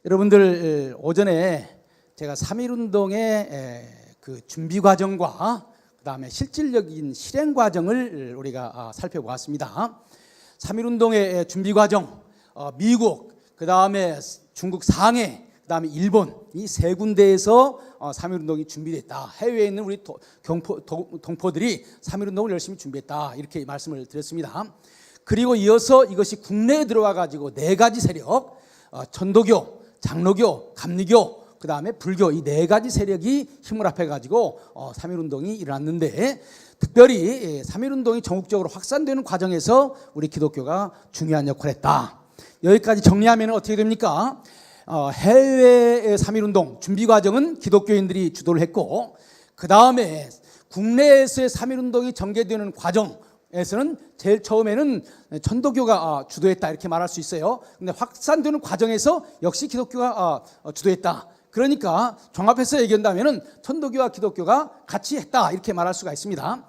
여러분들 오전에 제가 3.1운동의 그 준비 과정과 그 다음에 실질적인 실행 과정을 우리가 살펴보았습니다. 3.1운동의 준비 과정, 미국, 그 다음에 중국 상해, 그 다음에 일본, 이 세 군데에서 3.1운동이 준비됐다. 해외에 있는 우리 동포들이 3.1운동을 열심히 준비했다, 이렇게 말씀을 드렸습니다. 그리고 이어서 이것이 국내에 들어와 가지고 네 가지 세력, 천도교, 장로교, 감리교, 그 다음에 불교, 이 네 가지 세력이 힘을 합해 가지고 3.1운동이 일어났는데, 특별히 3.1운동이 전국적으로 확산되는 과정에서 우리 기독교가 중요한 역할을 했다. 여기까지 정리하면 어떻게 됩니까? 해외의 3.1운동 준비 과정은 기독교인들이 주도를 했고, 그 다음에 국내에서의 3.1운동이 전개되는 과정에서는 제일 처음에는 천도교가 주도했다, 이렇게 말할 수 있어요. 근데 확산되는 과정에서 역시 기독교가 주도했다. 그러니까 종합해서 얘기한다면 천도교와 기독교가 같이 했다, 이렇게 말할 수가 있습니다.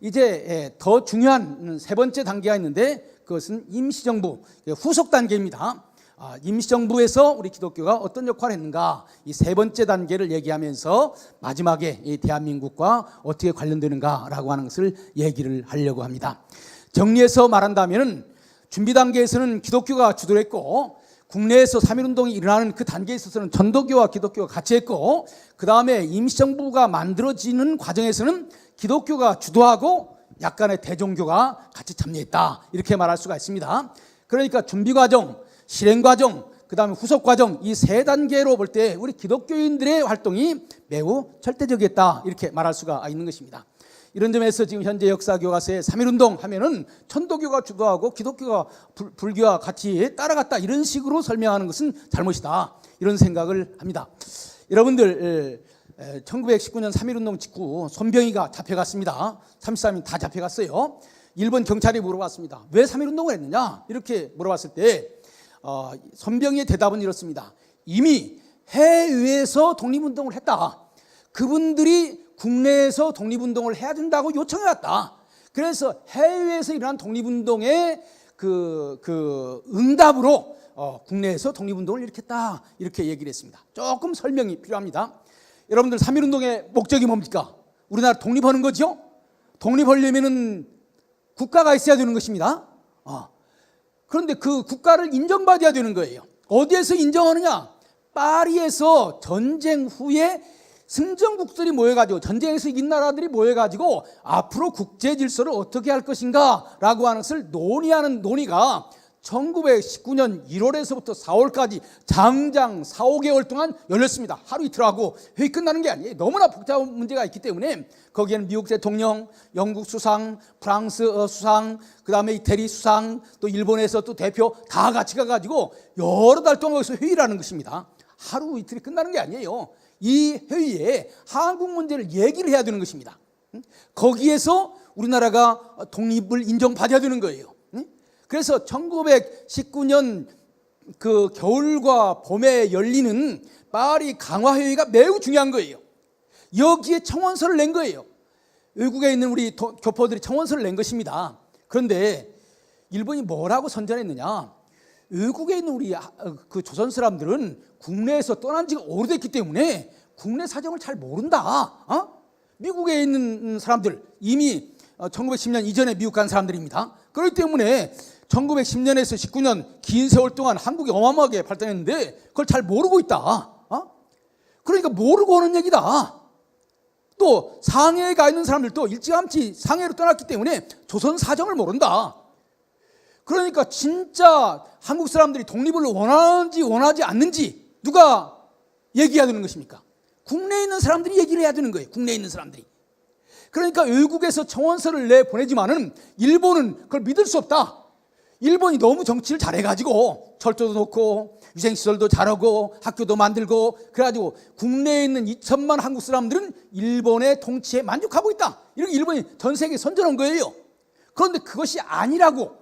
이제 더 중요한 세 번째 단계가 있는데, 그것은 임시정부, 후속 단계입니다. 임시정부에서 우리 기독교가 어떤 역할을 했는가, 이 세 번째 단계를 얘기하면서 마지막에 이 대한민국과 어떻게 관련되는가라고 하는 것을 얘기를 하려고 합니다. 정리해서 말한다면 준비 단계에서는 기독교가 주도를 했고, 국내에서 3.1운동이 일어나는 그 단계에 있어서는 전도교와 기독교가 같이 했고, 그 다음에 임시정부가 만들어지는 과정에서는 기독교가 주도하고 약간의 대종교가 같이 참여했다, 이렇게 말할 수가 있습니다. 그러니까 준비 과정, 실행 과정, 그 다음에 후속 과정, 이 세 단계로 볼 때 우리 기독교인들의 활동이 매우 절대적이었다, 이렇게 말할 수가 있는 것입니다. 이런 점에서 지금 현재 역사교과서에 3.1운동 하면은 천도교가 주도하고 기독교가 불교와 같이 따라갔다, 이런 식으로 설명하는 것은 잘못이다, 이런 생각을 합니다. 여러분들 1919년 3.1운동 직후 손병희가 잡혀갔습니다. 33인 다 잡혀갔어요. 일본 경찰이 물어봤습니다. 왜 3.1운동을 했느냐, 이렇게 물어봤을 때 손병희의 대답은 이렇습니다. 이미 해외에서 독립운동을 했다. 그분들이 국내에서 독립운동을 해야 된다고 요청해왔다. 그래서 해외에서 일어난 독립운동의 그 응답으로 국내에서 독립운동을 일으켰다, 이렇게 얘기를 했습니다. 조금 설명이 필요합니다. 여러분들 3.1운동의 목적이 뭡니까? 우리나라 독립하는 거죠? 독립하려면은 국가가 있어야 되는 것입니다. 그런데 그 국가를 인정받아야 되는 거예요. 어디에서 인정하느냐? 파리에서 전쟁 후에 승전국들이 모여가지고, 전쟁에서 이긴 나라들이 모여가지고 앞으로 국제 질서를 어떻게 할 것인가 라고 하는 것을 논의하는 논의가 1919년 1월에서부터 4월까지 장장 4, 5개월 동안 열렸습니다. 하루 이틀 하고 회의 끝나는 게 아니에요. 너무나 복잡한 문제가 있기 때문에 거기에는 미국 대통령, 영국 수상, 프랑스 수상, 그 다음에 이태리 수상, 또 일본에서 또 대표 다 같이 가가지고 여러 달 동안 거기서 회의를 하는 것입니다. 하루 이틀이 끝나는 게 아니에요. 이 회의에 한국 문제를 얘기를 해야 되는 것입니다. 거기에서 우리나라가 독립을 인정받아야 되는 거예요. 그래서 1919년 그 겨울과 봄에 열리는 파리 강화회의가 매우 중요한 거예요. 여기에 청원서를 낸 거예요. 외국에 있는 우리 교포들이 청원서를 낸 것입니다. 그런데 일본이 뭐라고 선전했느냐? 외국에 있는 우리 그 조선 사람들은 국내에서 떠난 지가 오래됐기 때문에 국내 사정을 잘 모른다. 미국에 있는 사람들, 이미 1910년 이전에 미국 간 사람들입니다. 그렇기 때문에 1910년에서 19년 긴 세월 동안 한국이 어마어마하게 발전했는데 그걸 잘 모르고 있다. 그러니까 모르고 하는 얘기다. 또 상해에 가 있는 사람들도 일찌감치 상해로 떠났기 때문에 조선 사정을 모른다. 그러니까 진짜 한국 사람들이 독립을 원하는지 원하지 않는지 누가 얘기해야 되는 것입니까? 국내에 있는 사람들이 얘기를 해야 되는 거예요. 국내에 있는 사람들이. 그러니까 외국에서 청원서를 내보내지만은 일본은 그걸 믿을 수 없다. 일본이 너무 정치를 잘해가지고 철도도 놓고 위생시설도 잘하고 학교도 만들고 그래가지고 국내에 있는 2천만 한국 사람들은 일본의 통치에 만족하고 있다, 이렇게 일본이 전 세계에 선전한 거예요. 그런데 그것이 아니라고,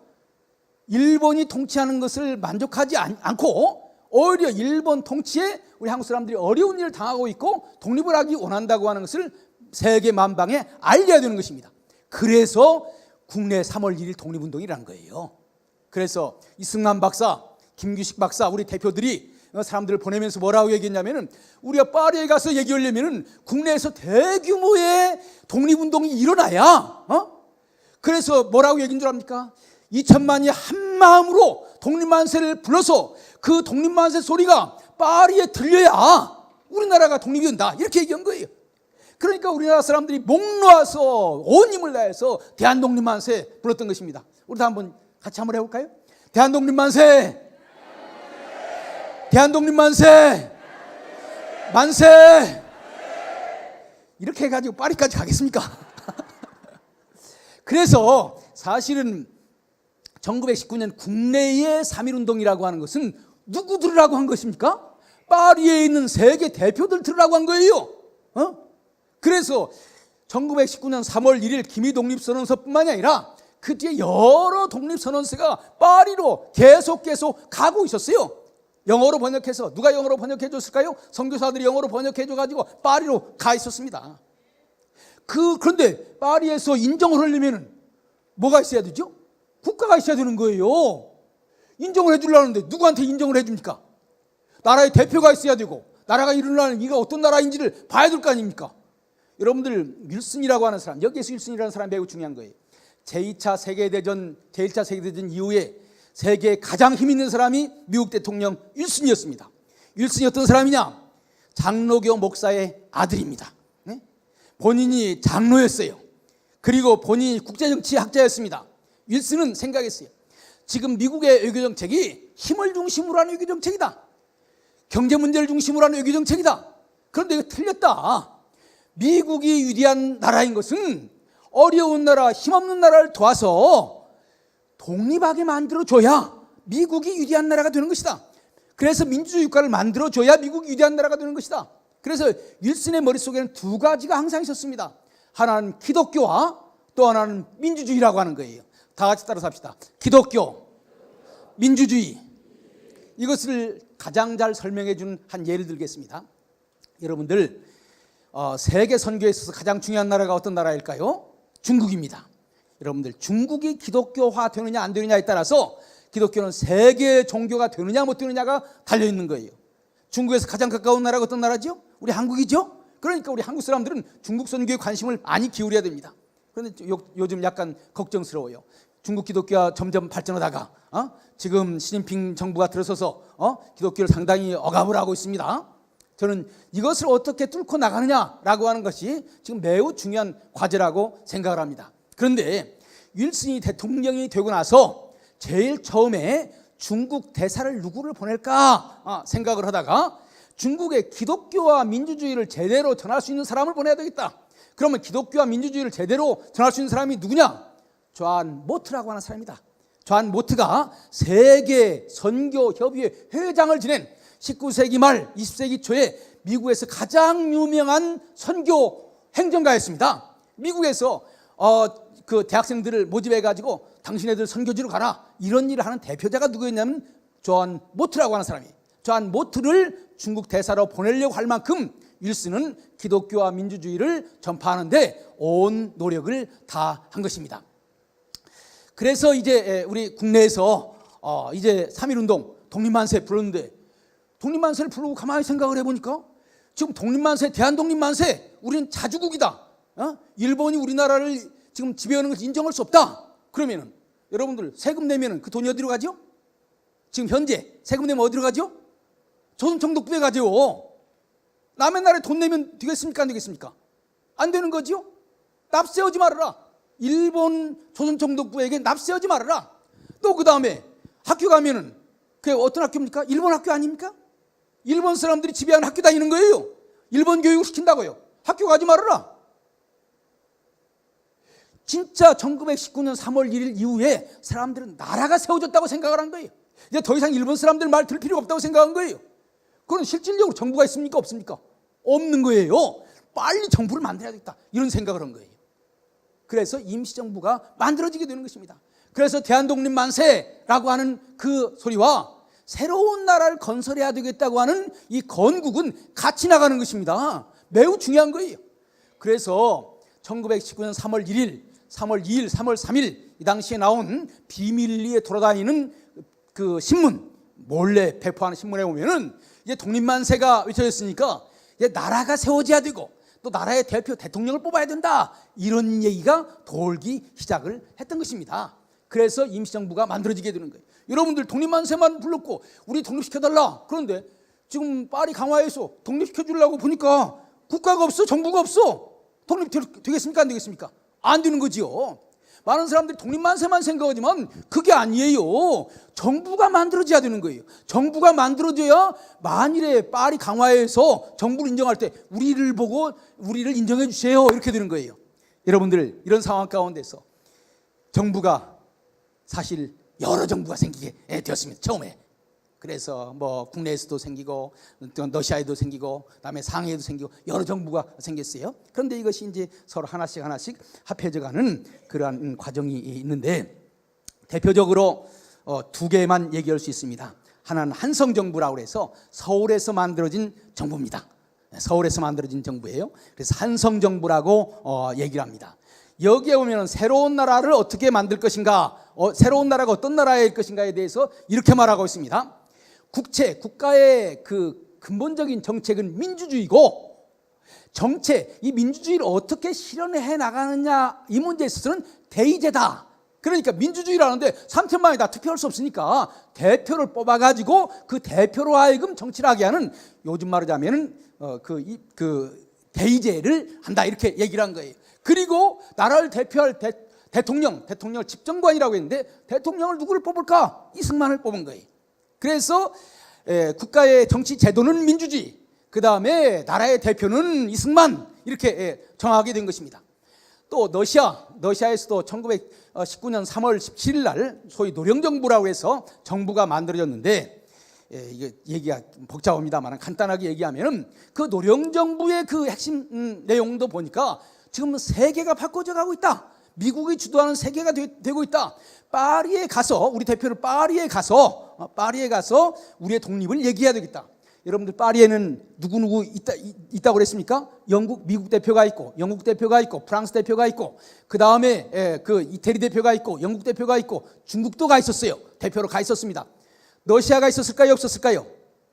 일본이 통치하는 것을 만족하지 않고 오히려 일본 통치에 우리 한국 사람들이 어려운 일을 당하고 있고 독립을 하기 원한다고 하는 것을 세계 만방에 알려야 되는 것입니다. 그래서 국내 3월 1일 독립운동이라는 거예요. 그래서 이승만 박사, 김규식 박사, 우리 대표들이 사람들을 보내면서 뭐라고 얘기했냐면은 우리가 파리에 가서 얘기하려면은 국내에서 대규모의 독립운동이 일어나야 그래서 뭐라고 얘기인 줄 압니까? 2천만이 한 마음으로 독립만세를 불러서 그 독립만세 소리가 파리에 들려야 우리나라가 독립이 된다 이렇게 얘기한 거예요. 그러니까 우리나라 사람들이 목 놓아서 온 힘을 다해서 대한독립만세 불렀던 것입니다. 우리도 한번 같이 한번 해볼까요? 대한독립만세, 대한독립만세, 만세. 이렇게 해가지고 파리까지 가겠습니까? 그래서 사실은 1919년 국내의 3.1운동이라고 하는 것은 누구 들으라고 한 것입니까? 파리에 있는 세계 대표들 들으라고 한 거예요. 그래서 1919년 3월 1일 기미독립선언서뿐만이 아니라 그 뒤에 여러 독립선언서가 파리로 계속 가고 있었어요. 영어로 번역해서 누가 영어로 번역해 줬을까요? 선교사들이 영어로 번역해 줘가지고 파리로 가 있었습니다. 그런데 파리에서 인정을 하려면 뭐가 있어야 되죠? 국가가 있어야 되는 거예요. 인정을 해주려는데 누구한테 인정을 해줍니까? 나라의 대표가 있어야 되고 나라가 일어나는 이가 어떤 나라인지를 봐야 될 거 아닙니까? 여러분들 윌슨이라고 하는 사람, 여기에서 윌슨이라는 사람이 매우 중요한 거예요. 제1차 세계대전 이후에 세계에 가장 힘 있는 사람이 미국 대통령 윌슨이었습니다. 윌슨이 어떤 사람이냐? 장로교 목사의 아들입니다. 네? 본인이 장로였어요. 그리고 본인이 국제정치학자였습니다. 윌슨은 생각했어요. 지금 미국의 외교정책이 힘을 중심으로 하는 외교정책이다. 경제 문제를 중심으로 하는 외교정책이다. 그런데 이거 틀렸다. 미국이 위대한 나라인 것은 어려운 나라, 힘없는 나라를 도와서 독립하게 만들어줘야 미국이 위대한 나라가 되는 것이다. 그래서 민주주의 국가를 만들어줘야 미국이 위대한 나라가 되는 것이다. 그래서 윌슨의 머릿속에는 두 가지가 항상 있었습니다. 하나는 기독교와 또 하나는 민주주의라고 하는 거예요. 다 같이 따라서 합시다. 기독교, 민주주의. 이것을 가장 잘 설명해 준 한 예를 들겠습니다. 여러분들 세계 선교에 있어서 가장 중요한 나라가 어떤 나라일까요? 중국입니다. 여러분들 중국이 기독교화 되느냐 안 되느냐에 따라서 기독교는 세계 종교가 되느냐 못 되느냐가 달려있는 거예요. 중국에서 가장 가까운 나라가 어떤 나라죠? 우리 한국이죠? 그러니까 우리 한국 사람들은 중국 선교에 관심을 많이 기울여야 됩니다. 그런데 요즘 약간 걱정스러워요. 중국 기독교가 점점 발전하다가 지금 시진핑 정부가 들어서서 기독교를 상당히 억압을 하고 있습니다. 저는 이것을 어떻게 뚫고 나가느냐라고 하는 것이 지금 매우 중요한 과제라고 생각을 합니다. 그런데 윌슨이 대통령이 되고 나서 제일 처음에 중국 대사를 누구를 보낼까 생각을 하다가 중국의 기독교와 민주주의를 제대로 전할 수 있는 사람을 보내야 되겠다. 그러면 기독교와 민주주의를 제대로 전할 수 있는 사람이 누구냐? 존 모트라고 하는 사람이다. 존 모트가 세계 선교협의회 회장을 지낸 19세기 말 20세기 초에 미국에서 가장 유명한 선교 행정가였습니다. 미국에서 그 대학생들을 모집해 가지고 당신네들 선교지로 가라 이런 일을 하는 대표자가 누구였냐면 존 모트라고 하는 사람이에요. 존 모트를 중국 대사로 보내려고 할 만큼 윌슨은 기독교와 민주주의를 전파하는데 온 노력을 다한 것입니다. 그래서 이제 우리 국내에서 이제 3.1운동 독립만세 불렀는데 독립만세를 부르고 가만히 생각을 해보니까 지금 독립만세, 대한독립만세 우리는 자주국이다. 일본이 우리나라를 지금 지배하는 것을 인정할 수 없다. 그러면은 여러분들 세금 내면은 그 돈이 어디로 가죠? 지금 현재 세금 내면 어디로 가죠? 조선총독부에 가죠. 남의 나라에 돈 내면 되겠습니까? 안 되겠습니까? 안 되는 거죠. 납세하지 말아라. 일본 조선총독부에게 납세하지 말아라. 또 그 다음에 학교 가면은 그게 어떤 학교입니까? 일본 학교 아닙니까? 일본 사람들이 지배하는 학교 다니는 거예요. 일본 교육을 시킨다고요. 학교 가지 말아라. 진짜 1919년 3월 1일 이후에 사람들은 나라가 세워졌다고 생각을 한 거예요. 이제 더 이상 일본 사람들 말 들을 필요가 없다고 생각한 거예요. 그건 실질적으로 정부가 있습니까? 없습니까? 없는 거예요. 빨리 정부를 만들어야겠다 이런 생각을 한 거예요. 그래서 임시정부가 만들어지게 되는 것입니다. 그래서 대한독립만세라고 하는 그 소리와 새로운 나라를 건설해야 되겠다고 하는 이 건국은 같이 나가는 것입니다. 매우 중요한 거예요. 그래서 1919년 3월 1일, 3월 2일, 3월 3일 이 당시에 나온 비밀리에 돌아다니는 그 신문 몰래 배포하는 신문에 보면은 이제 독립만세가 외쳐졌으니까 이제 나라가 세워져야 되고 또 나라의 대표 대통령을 뽑아야 된다, 이런 얘기가 돌기 시작을 했던 것입니다. 그래서 임시정부가 만들어지게 되는 거예요. 여러분들 독립만세만 불렀고 우리 독립시켜달라. 그런데 지금 파리 강화에서 독립시켜주려고 보니까 국가가 없어, 정부가 없어. 독립되겠습니까? 안 되겠습니까? 안 되는 거지요. 많은 사람들이 독립만세만 생각하지만 그게 아니에요. 정부가 만들어져야 되는 거예요. 정부가 만들어져야 만일에 파리 강화에서 정부를 인정할 때 우리를 보고 우리를 인정해 주세요, 이렇게 되는 거예요. 여러분들, 이런 상황 가운데서 정부가 사실 여러 정부가 생기게 되었습니다. 처음에. 그래서 뭐 국내에서도 생기고 또 러시아에도 생기고 그다음에 상해에도 생기고 여러 정부가 생겼어요. 그런데 이것이 이제 서로 하나씩 합해져가는 그러한 과정이 있는데, 대표적으로 두 개만 얘기할 수 있습니다. 하나는 한성정부라고 해서 서울에서 만들어진 정부입니다. 서울에서 만들어진 정부예요. 그래서 한성정부라고 얘기를 합니다. 여기에 보면 새로운 나라를 어떻게 만들 것인가, 새로운 나라가 어떤 나라일 것인가에 대해서 이렇게 말하고 있습니다. 국가의 그 근본적인 정책은 민주주의고, 이 민주주의를 어떻게 실현해 나가느냐, 이 문제에 있어서는 대의제다. 그러니까 민주주의라는데 3천만이 다 투표할 수 없으니까 대표를 뽑아가지고 그 대표로 하여금 정치를 하게 하는, 요즘 말하자면은 그 대의제를 한다, 이렇게 얘기를 한 거예요. 그리고 나라를 대표할 대통령을 집정관이라고 했는데 대통령을 누구를 뽑을까? 이승만을 뽑은 거예요. 그래서 국가의 정치 제도는 민주주의, 그 다음에 나라의 대표는 이승만, 이렇게 정하게 된 것입니다. 또 러시아에서도 1919년 3월 17일 날 소위 노령정부라고 해서 정부가 만들어졌는데, 이게 얘기가 복잡합니다만 간단하게 얘기하면은 그 노령정부의 그 핵심 내용도 보니까 지금 세계가 바꿔져 가고 있다. 미국이 주도하는 세계가 되고 있다. 파리에 가서, 우리 대표를 파리에 가서 우리의 독립을 얘기해야 되겠다. 여러분들, 파리에는 누구 있다고 그랬습니까? 미국 대표가 있고, 영국 대표가 있고, 프랑스 대표가 있고, 그 다음에 그 이태리 대표가 있고, 영국 대표가 있고, 중국도 가 있었어요. 대표로 가 있었습니다. 러시아가 있었을까요? 없었을까요?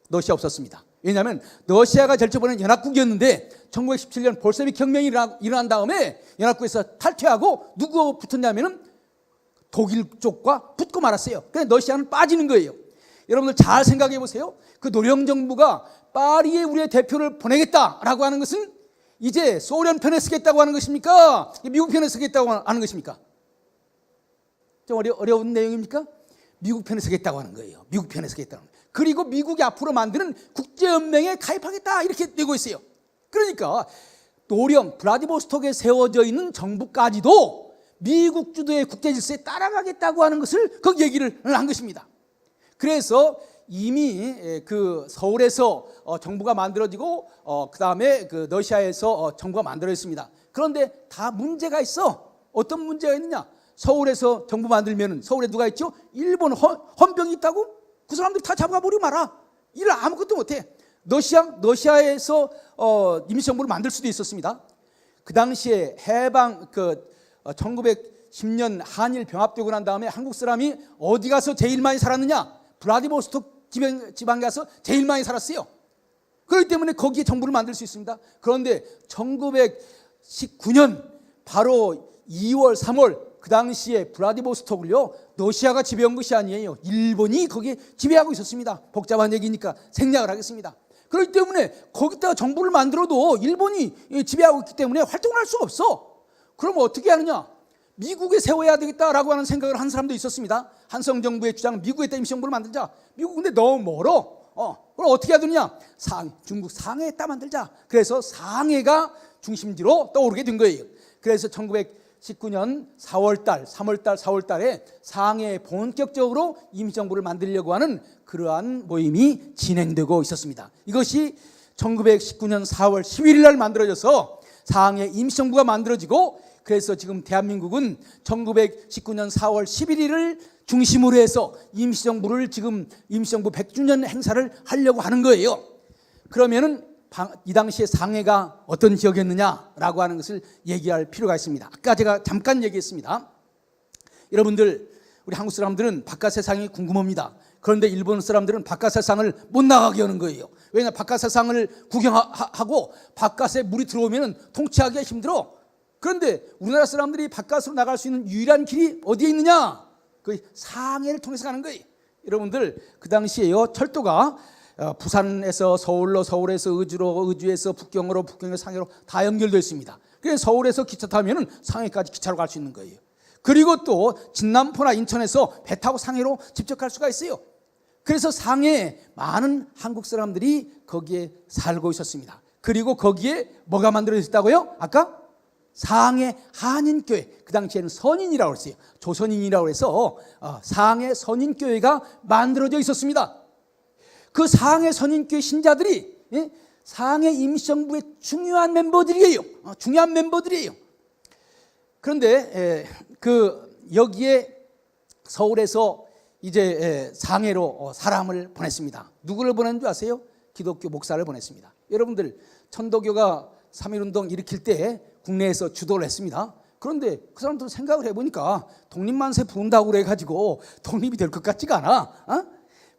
러시아 없었습니다. 왜냐하면 러시아가 절초보는 연합국이었는데 1917년 볼셰비크 혁명이 일어난 다음에 연합국에서 탈퇴하고 누구 붙었냐면은 독일 쪽과 붙고 말았어요. 그래서 러시아는 빠지는 거예요. 여러분들 잘 생각해 보세요. 그 노령정부가 파리에 우리의 대표를 보내겠다라고 하는 것은 이제 소련 편에 서겠다고 하는 것입니까? 미국 편에 서겠다고 하는 것입니까? 좀 어려운 내용입니까? 미국 편에 서겠다고 하는 거예요. 미국 편에 서겠다는 거예요. 그리고 미국이 앞으로 만드는 국제연맹에 가입하겠다, 이렇게 되고 있어요. 그러니까 블라디보스톡에 세워져 있는 정부까지도 미국 주도의 국제질서에 따라가겠다고 하는 것을 그 얘기를 한 것입니다. 그래서 이미 그 서울에서 정부가 만들어지고 그 다음에 그 러시아에서 정부가 만들어졌습니다. 그런데 다 문제가 있어. 어떤 문제가 있느냐? 서울에서 정부 만들면 서울에 누가 있죠? 일본 헌병이 있다고? 그 사람들 다 잡아가 버리고 말아. 일 아무것도 못해. 러시아에서 임시정부를 만들 수도 있었습니다. 그 당시에 해방 1910년 한일 병합되고 난 다음에 한국 사람이 어디 가서 제일 많이 살았느냐? 블라디보스톡 지방에 가서 제일 많이 살았어요. 그렇기 때문에 거기에 정부를 만들 수 있습니다. 그런데 1919년 바로 2월, 3월 그 당시에 블라디보스톡을요, 러시아가 지배한 것이 아니에요. 일본이 거기에 지배하고 있었습니다. 복잡한 얘기니까 생략을 하겠습니다. 그렇기 때문에 거기다가 정부를 만들어도 일본이 지배하고 있기 때문에 활동을 할 수가 없어. 그럼 어떻게 하느냐? 미국에 세워야 되겠다라고 하는 생각을 한 사람도 있었습니다. 한성정부의 주장은 미국에다 임시정부를 만들자. 미국 근데 너무 멀어. 그럼 어떻게 해야 되느냐? 중국 상해에다 만들자. 그래서 상해가 중심지로 떠오르게 된 거예요. 그래서 1919년 3월달에 상해에 본격적으로 임시정부를 만들려고 하는 그러한 모임이 진행되고 있었습니다. 이것이 1919년 4월 11일 날 만들어져서 상해 임시정부가 만들어지고, 그래서 지금 대한민국은 1919년 4월 11일을 중심으로 해서 임시정부 100주년 행사를 하려고 하는 거예요. 그러면은 이 당시에 상해가 어떤 지역이었느냐라고 하는 것을 얘기할 필요가 있습니다. 아까 제가 잠깐 얘기했습니다. 여러분들, 우리 한국 사람들은 바깥 세상이 궁금합니다. 그런데 일본 사람들은 바깥 세상을 못 나가게 하는 거예요. 왜냐, 바깥 세상을 구경하고 바깥에 물이 들어오면 통치하기가 힘들어. 그런데 우리나라 사람들이 바깥으로 나갈 수 있는 유일한 길이 어디에 있느냐? 그 상해를 통해서 가는 거예요. 여러분들, 그 당시에요, 철도가 부산에서 서울로, 서울에서 의주로, 의주에서 북경으로, 북경에서 상해로 다 연결되어 있습니다. 그래서 서울에서 기차 타면 상해까지 기차로 갈 수 있는 거예요. 그리고 또 진남포나 인천에서 배 타고 상해로 직접 갈 수가 있어요. 그래서 상해에 많은 한국 사람들이 거기에 살고 있었습니다. 그리고 거기에 뭐가 만들어졌다고요? 아까 상해 한인교회, 그 당시에는 선인이라고 했어요. 조선인이라고 해서 상해 선인교회가 만들어져 있었습니다. 그 상해 선인교회 신자들이 상해 임시정부의 중요한 멤버들이에요. 중요한 멤버들이에요. 그런데 여기에 서울에서 이제 상해로 사람을 보냈습니다. 누구를 보낸 줄 아세요? 기독교 목사를 보냈습니다. 여러분들, 천도교가 3.1운동 일으킬 때 국내에서 주도를 했습니다. 그런데 그 사람들 생각을 해보니까 독립만세 부른다고 그래가지고 독립이 될 것 같지가 않아.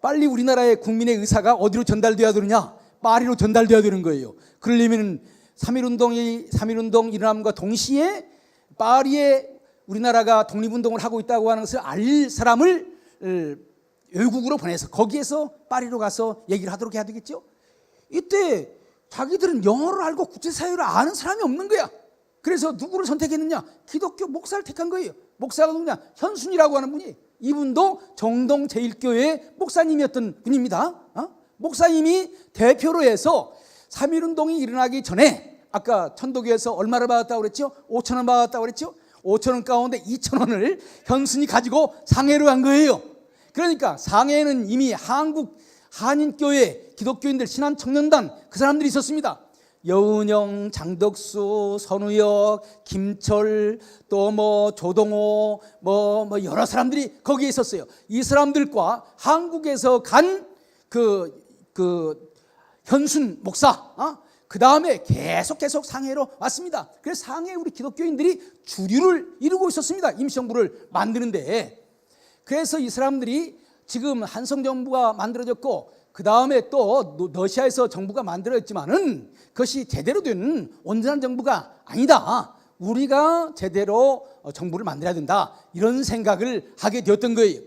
빨리 우리나라의 국민의 의사가 어디로 전달돼야 되느냐? 파리로 전달돼야 되는 거예요. 그러려면 3.1운동 일어남과 동시에 파리에 우리나라가 독립운동을 하고 있다고 하는 것을 알릴 사람을 외국으로 보내서 거기에서 파리로 가서 얘기를 하도록 해야 되겠죠. 이때 자기들은 영어를 알고 국제사회를 아는 사람이 없는 거야. 그래서 누구를 선택했느냐? 기독교 목사를 택한 거예요. 목사가 누구냐? 현순이라고 하는 분이, 이분도 정동 제1교회 목사님이었던 분입니다. 목사님이 대표로 해서 3.1운동이 일어나기 전에 아까 천도교에서 얼마를 받았다고 그랬죠? 5,000원 받았다고 그랬죠? 5,000원 가운데 2,000원을 현순이 가지고 상해로 간 거예요. 그러니까 상해에는 이미 한국 한인교회 기독교인들 신한청년단 그 사람들이 있었습니다. 여은영, 장덕수, 선우혁, 김철, 또 조동호, 여러 사람들이 거기에 있었어요. 이 사람들과 한국에서 간 현순 목사, 그 다음에 계속 상해로 왔습니다. 그래서 상해 우리 기독교인들이 주류를 이루고 있었습니다. 임시정부를 만드는데. 그래서 이 사람들이 지금 한성정부가 만들어졌고, 그 다음에 또 러시아에서 정부가 만들어졌지만은 그것이 제대로 된 온전한 정부가 아니다. 우리가 제대로 정부를 만들어야 된다. 이런 생각을 하게 되었던 거예요.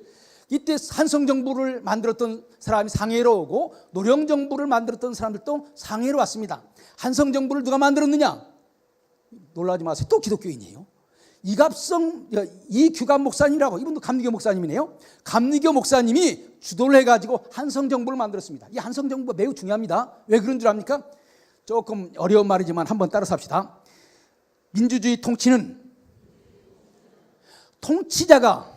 이때 한성정부를 만들었던 사람이 상해로 오고, 노령정부를 만들었던 사람들도 상해로 왔습니다. 한성정부를 누가 만들었느냐? 놀라지 마세요. 또 기독교인이에요. 이규감 목사님이라고, 이분도 감리교 목사님이네요. 감리교 목사님이 주도를 해가지고 한성정부를 만들었습니다. 이 한성정부가 매우 중요합니다. 왜 그런 줄 압니까? 조금 어려운 말이지만 한번 따라서 합시다. 민주주의 통치는 통치자가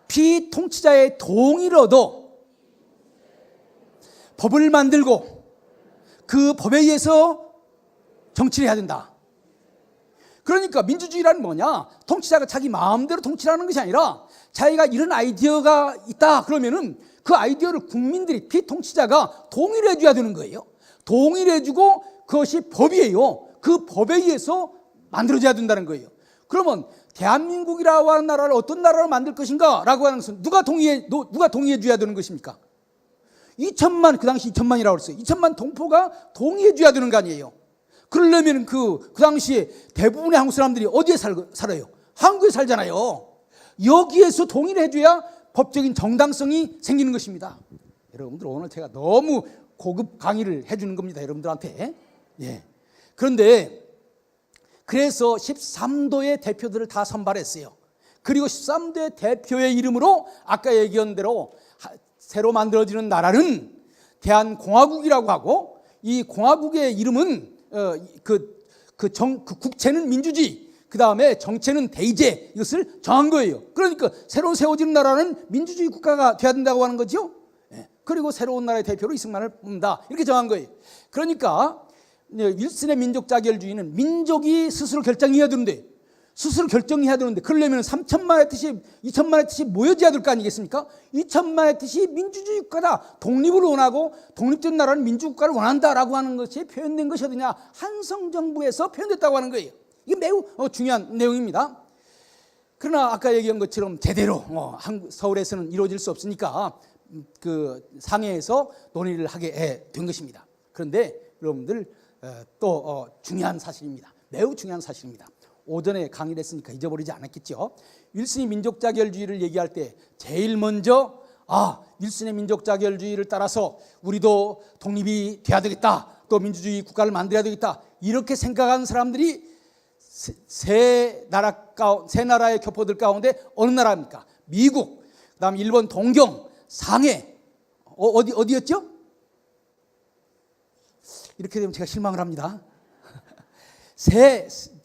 피통치자의 동의를 얻어 법을 만들고 그 법에 의해서 정치를 해야 된다. 그러니까 민주주의라는 뭐냐? 통치자가 자기 마음대로 통치를 하는 것이 아니라 자기가 이런 아이디어가 있다 그러면은 그 아이디어를 국민들이, 피통치자가 동의를 해줘야 되는 거예요. 동의를 해주고 그것이 법이에요. 그 법에 의해서 만들어져야 된다는 거예요. 그러면 대한민국이라고 하는 나라를 어떤 나라로 만들 것인가 라고 하는 것은 누가 동의해 줘야 되는 것입니까? 2천만, 그 당시 2천만이라고 그랬어요. 2천만 동포가 동의해 줘야 되는 거 아니에요. 그러려면 그 당시에 대부분의 한국 사람들이 어디에 살아요? 한국에 살잖아요. 여기에서 동의를 해줘야 법적인 정당성이 생기는 것입니다. 여러분들, 오늘 제가 너무 고급 강의를 해주는 겁니다. 여러분들한테. 예. 그런데 그래서 13도의 대표들을 다 선발했어요. 그리고 13도의 대표의 이름으로 아까 얘기한 대로 새로 만들어지는 나라는 대한공화국이라고 하고, 이 공화국의 이름은 국채는 민주주의, 그 다음에 정체는 대의제, 이것을 정한 거예요. 그러니까 새로 세워지는 나라는 민주주의 국가가 돼야 된다고 하는 거죠. 그리고 새로운 나라의 대표로 이승만을 뽑는다, 이렇게 정한 거예요. 그러니까 윌슨의 민족 자결주의는 민족이 스스로 결정해야 되는데, 그러려면 3천만의 뜻이, 2천만의 뜻이 모여져야 될 거 아니겠습니까? 2천만의 뜻이 민주주의 국가다, 독립을 원하고 독립된 나라는 민주국가를 원한다라고 하는 것이 표현된 것이 어디냐? 한성정부에서 표현됐다고 하는 거예요. 이게 매우 중요한 내용입니다. 그러나 아까 얘기한 것처럼 제대로 서울에서는 이루어질 수 없으니까 그 상해에서 논의를 하게 된 것입니다. 그런데 여러분들 또 중요한 사실입니다. 매우 중요한 사실입니다. 오전에 강의를 했으니까 잊어버리지 않았겠죠. 윌슨이 민족자결주의를 얘기할 때 제일 먼저 윌슨의 민족자결주의를 따라서 우리도 독립이 돼야 되겠다, 또 민주주의 국가를 만들어야 되겠다, 이렇게 생각하는 사람들이 세 나라의 교포들 가운데 어느 나라입니까? 미국, 그다음 일본 동경, 상해, 어디였죠? 이렇게 되면 제가 실망을 합니다.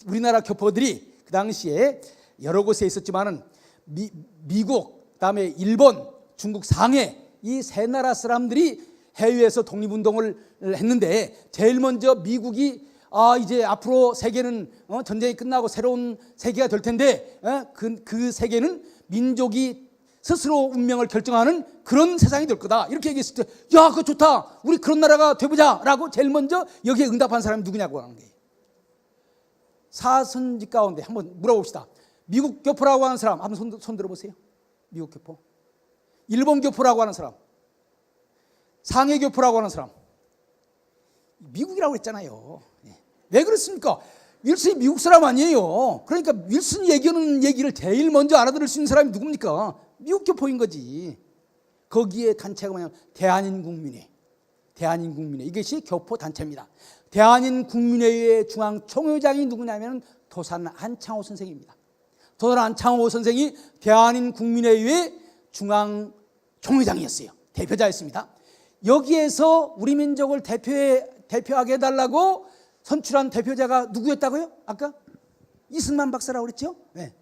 우리나라 교포들이 그 당시에 여러 곳에 있었지만은 미국, 그다음에 일본, 중국 상해, 이 세 나라 사람들이 해외에서 독립운동을 했는데 제일 먼저 미국이 이제 앞으로 세계는 전쟁이 끝나고 새로운 세계가 될 텐데 그 세계는 민족이 스스로 운명을 결정하는 그런 세상이 될 거다, 이렇게 얘기했을 때 야, 그거 좋다, 우리 그런 나라가 돼보자 라고 제일 먼저 여기에 응답한 사람이 누구냐고 하는 거예요. 사선지 가운데 한번 물어봅시다. 미국 교포라고 하는 사람 한번 손 들어보세요. 미국 교포. 일본 교포라고 하는 사람, 상해 교포라고 하는 사람. 미국이라고 했잖아요. 왜 그렇습니까? 윌슨이 미국 사람 아니에요. 그러니까 윌슨이 얘기하는 얘기를 제일 먼저 알아들을 수 있는 사람이 누굽니까? 미국 교포인 거지. 거기에 단체가 뭐냐면 대한인국민회. 이것이 교포 단체입니다. 대한인국민회의 중앙 총회장이 누구냐면 도산 안창호 선생입니다. 도산 안창호 선생이 대한인국민회의 중앙 총회장이었어요. 대표자였습니다. 여기에서 우리 민족을 대표하게 해달라고 선출한 대표자가 누구였다고요? 아까 이승만 박사라고 그랬죠? 네.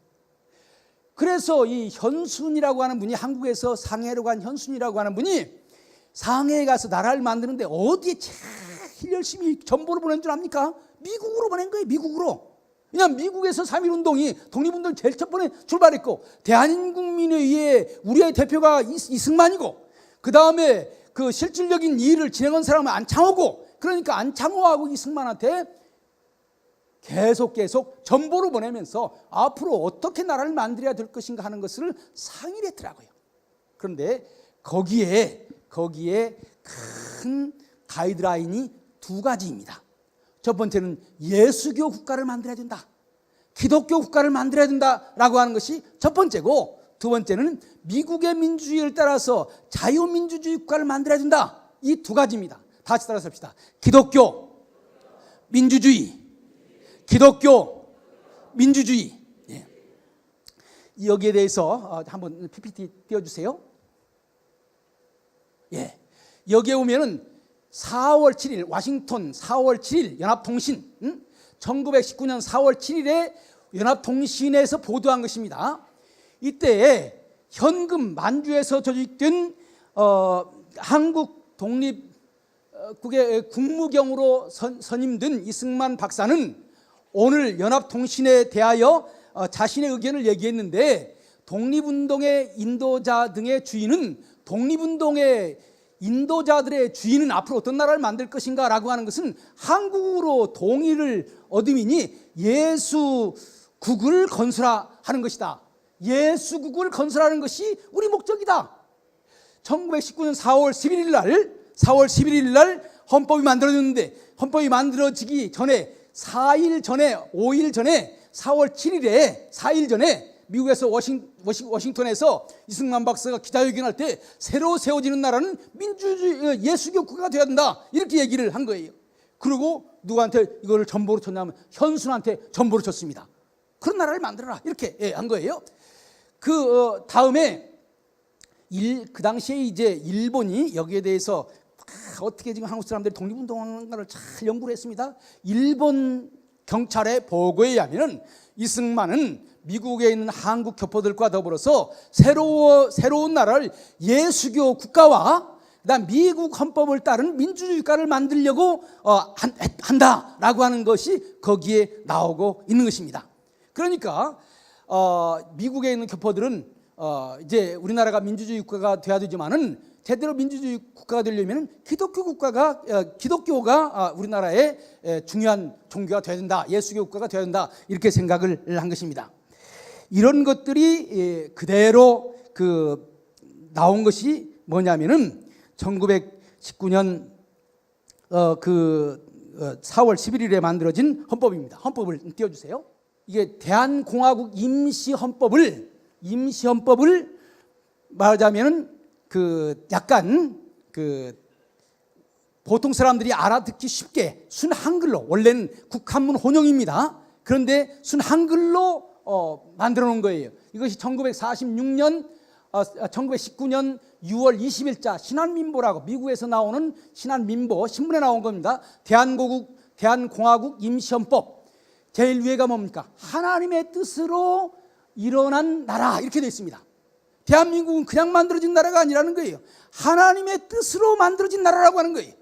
그래서 이 현순이라고 하는 분이, 한국에서 상해로 간 현순이라고 하는 분이 상해에 가서 나라를 만드는데 어디에 제일 열심히 전보를 보낸 줄 압니까? 미국으로 보낸 거예요. 미국으로. 그냥 미국에서 3.1운동이 독립운동을 제일 첫 번에 출발했고, 대한인국민회의에 우리의 대표가 이승만이고, 그 다음에 그 실질적인 일을 진행한 사람은 안창호고, 그러니까 안창호하고 이승만한테 계속 전보를 보내면서 앞으로 어떻게 나라를 만들어야 될 것인가 하는 것을 상의를 했더라고요. 그런데 거기에 큰 가이드라인이 두 가지입니다. 첫 번째는 예수교 국가를 만들어야 된다, 기독교 국가를 만들어야 된다라고 하는 것이 첫 번째고, 두 번째는 미국의 민주주의를 따라서 자유민주주의 국가를 만들어야 된다. 이 두 가지입니다. 다시 따라서 합시다. 기독교, 민주주의. 기독교, 민주주의. 예. 여기에 대해서 한번 PPT 띄워주세요. 예. 여기에 보면은 4월 7일 와싱턴 4월 7일 연합통신 1919년 4월 7일에 연합통신에서 보도한 것입니다. 이때 현금 만주에서 조직된 한국 독립국의 국무경으로 선임된 이승만 박사는 오늘 연합통신에 대하여 자신의 의견을 얘기했는데, 독립운동의 인도자 등의 주인은, 독립운동의 인도자들의 주인은 앞으로 어떤 나라를 만들 것인가 라고 하는 것은 한국으로 동의를 얻음이니 예수국을 건설하는 것이다. 예수국을 건설하는 것이 우리 목적이다. 1919년 4월 11일 날 헌법이 만들어졌는데, 헌법이 만들어지기 전에 5일 전에 4월 7일에 4일 전에 미국에서 워싱턴에서 이승만 박사가 기자회견할 때 새로 세워지는 나라는 민주주의 예수교 국가가 되어야 된다, 이렇게 얘기를 한 거예요. 그리고 누구한테 이거를 전보로 쳤냐면 현순한테 전보로 쳤습니다. 그런 나라를 만들어라, 이렇게 한 거예요. 그 다음에 그 당시에 이제 일본이 여기에 대해서 어떻게 지금 한국 사람들이 독립운동하는 걸 잘 연구를 했습니다. 일본 경찰의 보고에 의하면 이승만은 미국에 있는 한국 교포들과 더불어서 새로운 나라를 예수교 국가와 그다음 미국 헌법을 따른 민주주의 국가를 만들려고 한다라고 하는 것이 거기에 나오고 있는 것입니다. 그러니까 미국에 있는 교포들은 이제 우리나라가 민주주의 국가가 돼야 되지만은 제대로 민주주의 국가가 되려면 기독교가 우리나라의 중요한 종교가 되어야 된다, 예수교 국가가 되어야 된다, 이렇게 생각을 한 것입니다. 이런 것들이 그대로 나온 것이 뭐냐면은 1919년 4월 11일에 만들어진 헌법입니다. 헌법을 띄워주세요. 이게 대한공화국 임시헌법을 말하자면은 약간 보통 사람들이 알아듣기 쉽게 순한글로, 원래는 국한문 혼용입니다. 그런데 순한글로 만들어 놓은 거예요. 이것이 1919년 6월 20일자 신한민보라고, 미국에서 나오는 신한민보 신문에 나온 겁니다. 대한공화국 임시헌법. 제일 위에가 뭡니까? 하나님의 뜻으로 일어난 나라, 이렇게 되어 있습니다. 대한민국은 그냥 만들어진 나라가 아니라는 거예요. 하나님의 뜻으로 만들어진 나라라고 하는 거예요.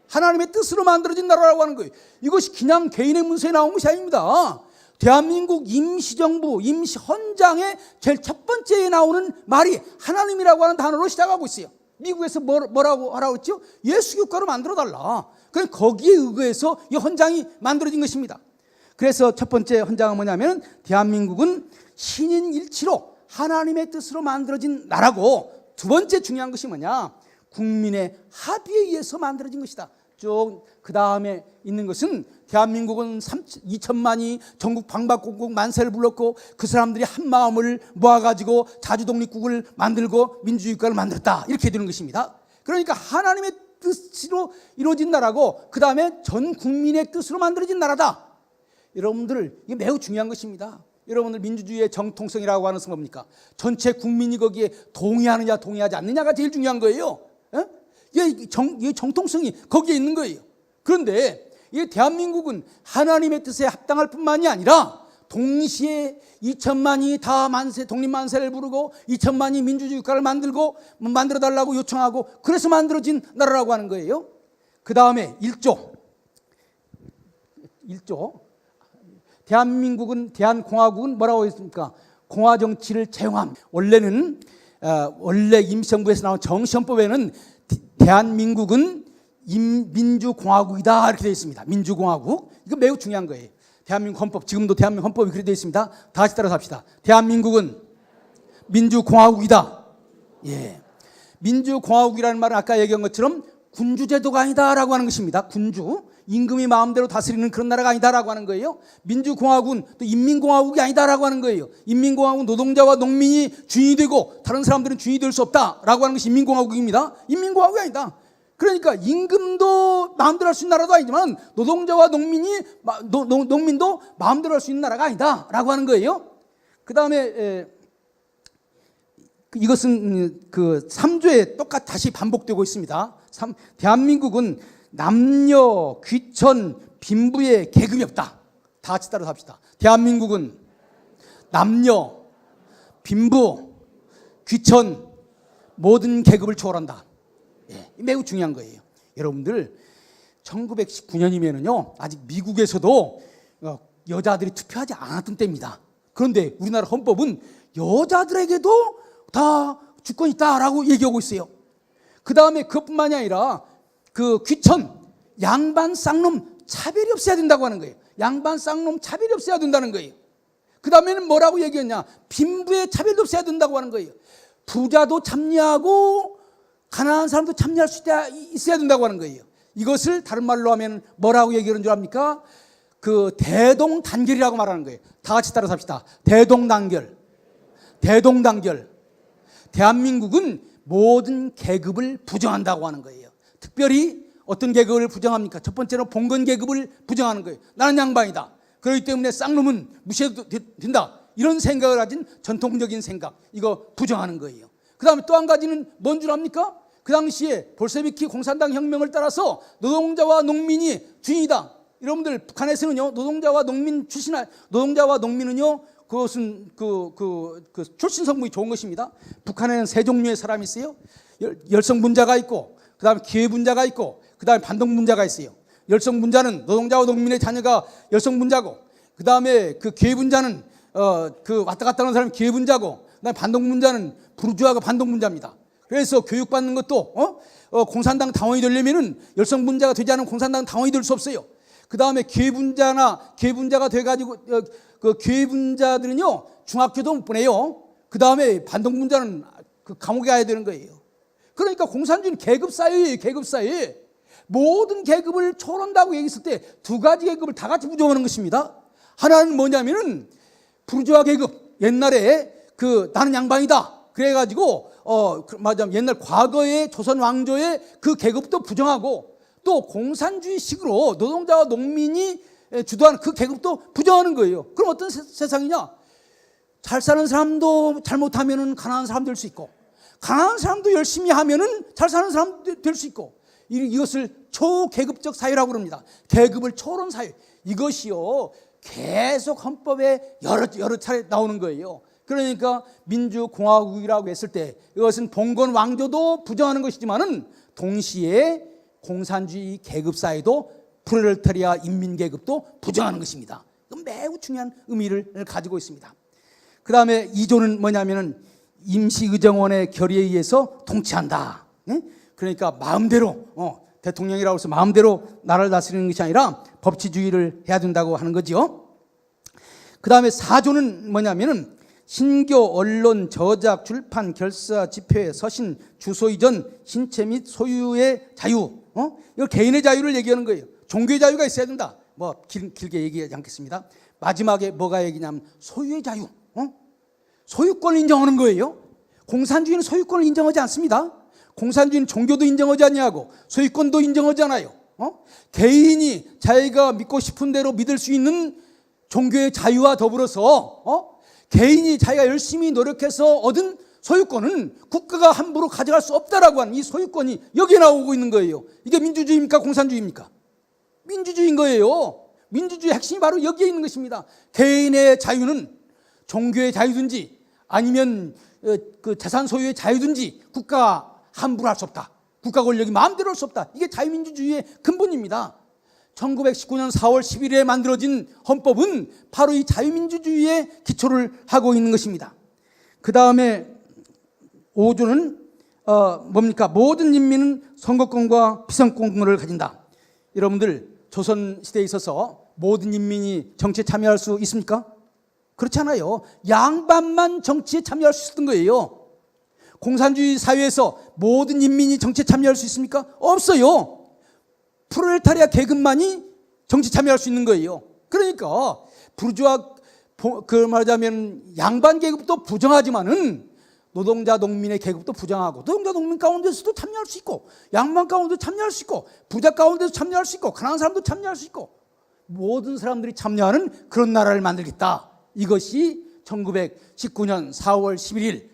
하나님의 뜻으로 만들어진 나라라고 하는 거예요. 이것이 그냥 개인의 문서에 나온 것이 아닙니다. 대한민국 임시정부, 임시헌장의 제일 첫 번째에 나오는 말이 하나님이라고 하는 단어로 시작하고 있어요. 미국에서 뭐라고 하라고 했죠? 예수 교과로 만들어달라. 그럼 거기에 의거해서 이 헌장이 만들어진 것입니다. 그래서 첫 번째 헌장은 뭐냐면, 대한민국은 신인일치로 하나님의 뜻으로 만들어진 나라고, 두 번째 중요한 것이 뭐냐? 국민의 합의에 의해서 만들어진 것이다. 쭉 그 다음에 있는 것은, 대한민국은 2천만이 전국 방방곡곡 만세를 불렀고 그 사람들이 한 마음을 모아가지고 자주독립국을 만들고 민주주의국가를 만들었다, 이렇게 되는 것입니다. 그러니까 하나님의 뜻으로 이루어진 나라고, 그 다음에 전 국민의 뜻으로 만들어진 나라다. 여러분들, 이게 매우 중요한 것입니다. 여러분들, 민주주의의 정통성이라고 하는 것은 뭡니까? 전체 국민이 거기에 동의하느냐 동의하지 않느냐가 제일 중요한 거예요. 이게 정통성이 거기에 있는 거예요. 그런데 이 대한민국은 하나님의 뜻에 합당할 뿐만이 아니라 동시에 2천만이 다 독립만세를 부르고 2천만이 민주주의 국가를 만들어달라고 요청하고, 그래서 만들어진 나라라고 하는 거예요. 그 다음에 1조. 대한공화국은 뭐라고 했습니까? 공화정치를 제왕함. 원래 임시정부에서 나온 정시헌법에는 대한민국은 민주공화국이다, 이렇게 되어 있습니다. 민주공화국. 이거 매우 중요한 거예요. 대한민국 헌법, 지금도 대한민국 헌법이 그렇게 되어 있습니다. 다 같이 따라서 합시다. 대한민국은 민주공화국이다. 예. 민주공화국이라는 말은 아까 얘기한 것처럼 군주제도가 아니다라고 하는 것입니다. 임금이 마음대로 다스리는 그런 나라가 아니다라고 하는 거예요. 민주공화국은 또 인민공화국이 아니다라고 하는 거예요. 인민공화국은 노동자와 농민이 주인이 되고 다른 사람들은 주인이 될 수 없다라고 하는 것이 인민공화국입니다. 인민공화국이 아니다. 그러니까 임금도 마음대로 할 수 있는 나라도 아니지만 노동자와 농민도 마음대로 할 수 있는 나라가 아니다라고 하는 거예요. 그 다음에 이것은 3조에 똑같이 다시 반복되고 있습니다. 대한민국은 남녀, 귀천, 빈부의 계급이 없다. 다 같이 따라서 합시다. 대한민국은 남녀, 빈부, 귀천, 모든 계급을 초월한다. 예, 매우 중요한 거예요. 여러분들, 1919년이면은요, 아직 미국에서도 여자들이 투표하지 않았던 때입니다. 그런데 우리나라 헌법은 여자들에게도 다 주권이 있다라고 얘기하고 있어요. 그 다음에 그것뿐만이 아니라 귀천, 양반 쌍놈 차별이 없어야 된다고 하는 거예요. 양반 쌍놈 차별이 없어야 된다는 거예요. 그 다음에는 뭐라고 얘기했냐? 빈부의 차별도 없어야 된다고 하는 거예요. 부자도 참여하고 가난한 사람도 참여할 수 있어야 된다고 하는 거예요. 이것을 다른 말로 하면 뭐라고 얘기하는 줄 압니까? 대동단결이라고 말하는 거예요. 다 같이 따라서 합시다. 대동단결. 대한민국은 모든 계급을 부정한다고 하는 거예요. 특별히 어떤 계급을 부정합니까? 첫 번째로 봉건 계급을 부정하는 거예요. 나는 양반이다. 그렇기 때문에 쌍놈은 무시해도 된다. 이런 생각을 가진 전통적인 생각, 이거 부정하는 거예요. 그 다음에 또 한 가지는 뭔 줄 압니까? 그 당시에 볼셰비키 공산당 혁명을 따라서 노동자와 농민이 주인이다. 여러분들, 북한에서는요, 노동자와 농민은요, 그것은 출신 성분이 좋은 것입니다. 북한에는 세 종류의 사람이 있어요. 열성분자가 있고, 그 다음에 기회분자가 있고, 그 다음에 반동분자가 있어요. 열성분자는 노동자와 농민의 자녀가 열성분자고, 그 다음에 기회분자는 왔다 갔다 하는 사람이 기회분자고, 그 다음에 반동분자는 부르주아가 반동분자입니다. 그래서 교육받는 것도 공산당 당원이 되려면은 열성분자가 되지 않으면 공산당 당원이 될 수 없어요. 그 다음에 기회분자가 돼가지고 기회분자들은요 중학교도 못 보내요. 그 다음에 반동분자는 감옥에 가야 되는 거예요. 그러니까 공산주의는 계급사회예요. 계급사회. 모든 계급을 초월한다고 얘기했을 때 두 가지 계급을 다 같이 부정하는 것입니다. 하나는 뭐냐면은 부르주아 계급. 옛날에 나는 양반이다. 그래가지고 맞아, 옛날 과거의 조선 왕조의 그 계급도 부정하고, 또 공산주의식으로 노동자와 농민이 주도하는 그 계급도 부정하는 거예요. 그럼 어떤 세상이냐? 잘 사는 사람도 잘못하면은 가난한 사람 될 수 있고, 가난한 사람도 열심히 하면은 잘 사는 사람 될 수 있고, 이것을 초계급적 사회라고 그럽니다. 계급을 초월한 사회. 이것이요 계속 헌법에 여러 차례 나오는 거예요. 그러니까 민주공화국이라고 했을 때 이것은 봉건 왕조도 부정하는 것이지만은 동시에 공산주의 계급사회도 프롤레타리아 인민계급도 부정하는 것입니다. 매우 중요한 의미를 가지고 있습니다. 그 다음에 2조는 뭐냐면은 임시의정원의 결의에 의해서 통치한다. 그러니까 마음대로 대통령이라고 해서 마음대로 나라를 다스리는 것이 아니라 법치주의를 해야 된다고 하는 거죠. 그 다음에 4조는 뭐냐면은 신교, 언론, 저작, 출판, 결사, 집회, 서신, 주소 이전, 신체 및 소유의 자유. 이거 개인의 자유를 얘기하는 거예요. 종교의 자유가 있어야 된다. 뭐 길게 얘기하지 않겠습니다. 마지막에 뭐가 얘기냐면 소유의 자유. 소유권을 인정하는 거예요. 공산주의는 소유권을 인정하지 않습니다. 공산주의는 종교도 인정하지 않냐고, 소유권도 인정하지 않아요. 개인이 자기가 믿고 싶은 대로 믿을 수 있는 종교의 자유와 더불어서 개인이 자기가 열심히 노력해서 얻은 소유권은 국가가 함부로 가져갈 수 없다라고 하는 이 소유권이 여기에 나오고 있는 거예요. 이게 민주주의입니까? 공산주의입니까? 민주주의인 거예요. 민주주의 핵심이 바로 여기에 있는 것입니다. 개인의 자유는 종교의 자유든지 아니면 그 재산 소유의 자유든지 국가가 함부로 할 수 없다. 국가 권력이 마음대로 할 수 없다. 이게 자유민주주의의 근본입니다. 1919년 4월 11일에 만들어진 헌법은 바로 이 자유민주주의에 기초를 하고 있는 것입니다. 그 다음에 5조는 뭡니까? 모든 인민은 선거권과 비선권을 가진다. 여러분들 조선시대에 있어서 모든 인민이 정치에 참여할 수 있습니까? 그렇지 않아요. 양반만 정치에 참여할 수 있었던 거예요. 공산주의 사회에서 모든 인민이 정치에 참여할 수 있습니까? 없어요. 프롤레타리아 계급만이 정치 참여할 수 있는 거예요. 그러니까 부르주아 말하자면 양반 계급도 부정하지만은 노동자 농민의 계급도 부정하고, 노동자 농민 가운데서도 참여할 수 있고, 양반 가운데도 참여할 수 있고, 부자 가운데도 참여할 수 있고, 가난한 사람도 참여할 수 있고, 모든 사람들이 참여하는 그런 나라를 만들겠다. 이것이 1919년 4월 11일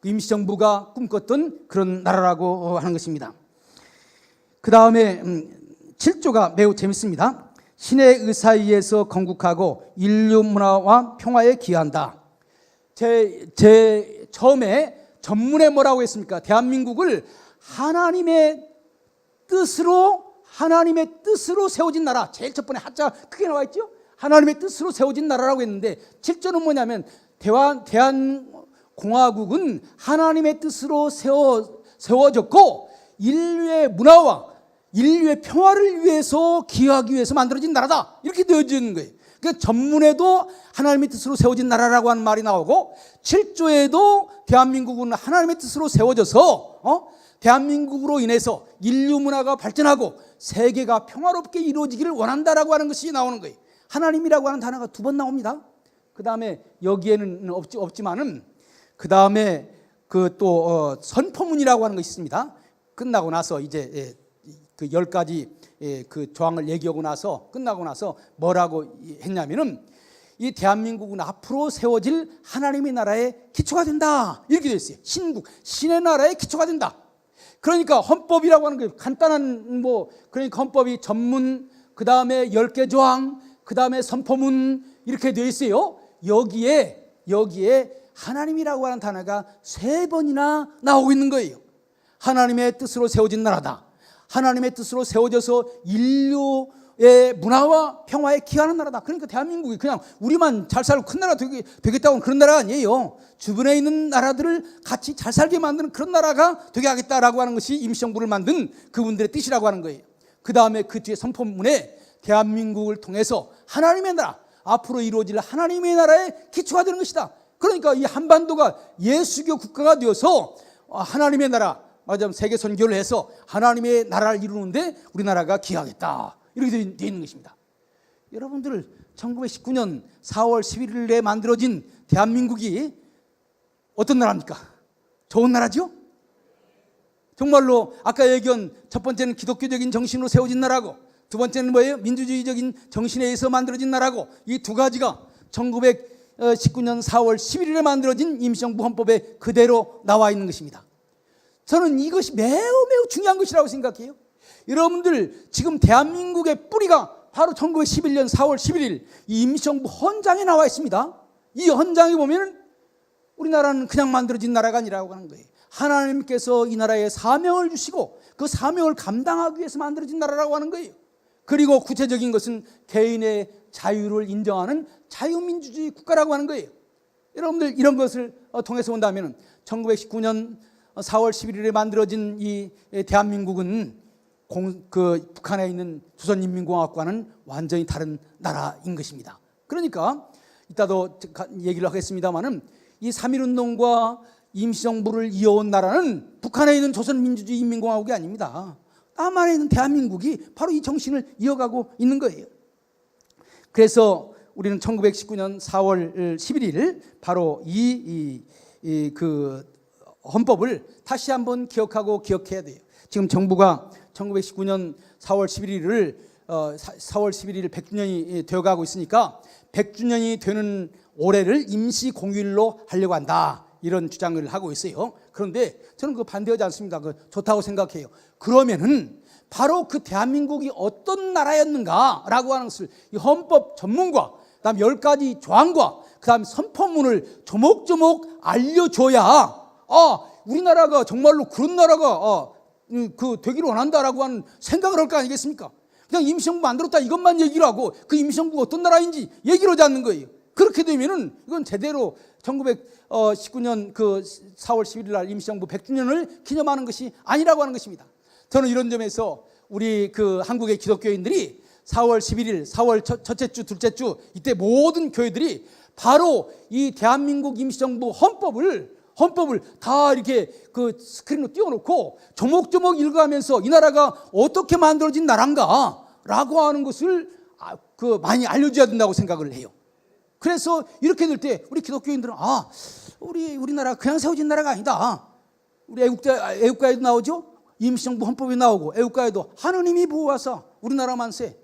임시정부가 꿈꿨던 그런 나라라고 하는 것입니다. 그 다음에 7조가 매우 재밌습니다. 신의 의사에 의해서 건국하고 인류 문화와 평화에 기여한다. 제 처음에 전문에 뭐라고 했습니까? 대한민국을 하나님의 뜻으로 세워진 나라. 제일 첫 번에 하자가 크게 나와 있죠? 하나님의 뜻으로 세워진 나라라고 했는데 7조는 뭐냐면 대한공화국은 하나님의 뜻으로 세워졌고 인류의 문화와 인류의 평화를 위해서 기여하기 위해서 만들어진 나라다. 이렇게 되어져 있는 거예요. 그러니까 전문에도 하나님의 뜻으로 세워진 나라라고 하는 말이 나오고 7조에도 대한민국은 하나님의 뜻으로 세워져서 대한민국으로 인해서 인류 문화가 발전하고 세계가 평화롭게 이루어지기를 원한다라고 하는 것이 나오는 거예요. 하나님이라고 하는 단어가 2번 나옵니다. 그 다음에 여기에는 없지만은 그 다음에 또 선포문이라고 하는 것이 있습니다. 끝나고 나서 이제 그 10가지 그 조항을 얘기하고 나서 끝나고 나서 뭐라고 했냐면은 이 대한민국은 앞으로 세워질 하나님의 나라의 기초가 된다. 이렇게 되어 있어요. 신의 나라의 기초가 된다. 그러니까 헌법이라고 하는 게 간단한 그러니까 헌법이 전문, 그 다음에 10개 조항, 그 다음에 선포문 이렇게 되어 있어요. 여기에 하나님이라고 하는 단어가 3번이나 나오고 있는 거예요. 하나님의 뜻으로 세워진 나라다. 하나님의 뜻으로 세워져서 인류의 문화와 평화에 기여하는 나라다. 그러니까 대한민국이 그냥 우리만 잘 살고 큰 나라 되겠다고는 그런 나라가 아니에요. 주변에 있는 나라들을 같이 잘 살게 만드는 그런 나라가 되게 하겠다라고 하는 것이 임시정부를 만든 그분들의 뜻이라고 하는 거예요. 그 다음에 그 뒤에 선포문에 대한민국을 통해서 하나님의 나라, 앞으로 이루어질 하나님의 나라의 기초가 되는 것이다. 그러니까 이 한반도가 예수교 국가가 되어서 하나님의 나라, 말하자면 세계 선교를 해서 하나님의 나라를 이루는데 우리나라가 기여하겠다, 이렇게 되어 있는 것입니다. 여러분들, 1919년 4월 11일에 만들어진 대한민국이 어떤 나라입니까? 좋은 나라죠? 정말로 아까 얘기한 첫 번째는 기독교적인 정신으로 세워진 나라고, 두 번째는 뭐예요? 민주주의적인 정신에 의해서 만들어진 나라고, 이 두 가지가 1919년 4월 11일에 만들어진 임시정부 헌법에 그대로 나와 있는 것입니다. 저는 이것이 매우 중요한 것이라고 생각해요. 여러분들, 지금 대한민국의 뿌리가 바로 1911년 4월 11일 이 임시정부 헌장에 나와 있습니다. 이 헌장에 보면 우리나라는 그냥 만들어진 나라가 아니라고 하는 거예요. 하나님께서 이 나라에 사명을 주시고 그 사명을 감당하기 위해서 만들어진 나라라고 하는 거예요. 그리고 구체적인 것은 개인의 자유를 인정하는 자유민주주의 국가라고 하는 거예요. 여러분들, 이런 것을 통해서 본다면 1919년 4월 11일에 만들어진 이 대한민국은 북한에 있는 조선인민공화국과는 완전히 다른 나라인 것입니다. 그러니까 이따도 얘기를 하겠습니다마는 이 3.1운동과 임시정부를 이어온 나라는 북한에 있는 조선민주주의 인민공화국이 아닙니다. 남한에 있는 대한민국이 바로 이 정신을 이어가고 있는 거예요. 그래서 우리는 1919년 4월 11일 바로 그 헌법을 다시 한번 기억하고 기억해야 돼요. 지금 정부가 1919년 4월 11일을 100주년이 되어가고 있으니까 100주년이 되는 올해를 임시 공휴일로 하려고 한다, 이런 주장을 하고 있어요. 그런데 저는 그거 반대하지 않습니다. 그거 좋다고 생각해요. 그러면은 바로 그 대한민국이 어떤 나라였는가라고 하는 것을 이 헌법 전문과 그다음 10가지 조항과 그다음 선포문을 조목조목 알려줘야 우리나라가 정말로 그런 나라가 되기를 원한다라고 하는 생각을 할 거 아니겠습니까? 그냥 임시정부 만들었다 이것만 얘기를 하고 그 임시정부가 어떤 나라인지 얘기를 하지 않는 거예요. 그렇게 되면은 이건 제대로 1919년 그 4월 11일 날 임시정부 100주년을 기념하는 것이 아니라고 하는 것입니다. 저는 이런 점에서 우리 그 한국의 기독교인들이 4월 11일, 4월 첫째 주, 둘째 주 이때 모든 교회들이 바로 이 대한민국 임시정부 헌법을 다 이렇게 그 스크린으로 띄워놓고 조목조목 읽어가면서 이 나라가 어떻게 만들어진 나라인가라고 하는 것을 많이 알려줘야 된다고 생각을 해요. 그래서 이렇게 될 때 우리 기독교인들은 우리나라 그냥 세워진 나라가 아니다. 우리 애국가에도 나오죠. 임시정부 헌법이 나오고 애국가에도 하느님이 보호하사 우리나라 만세.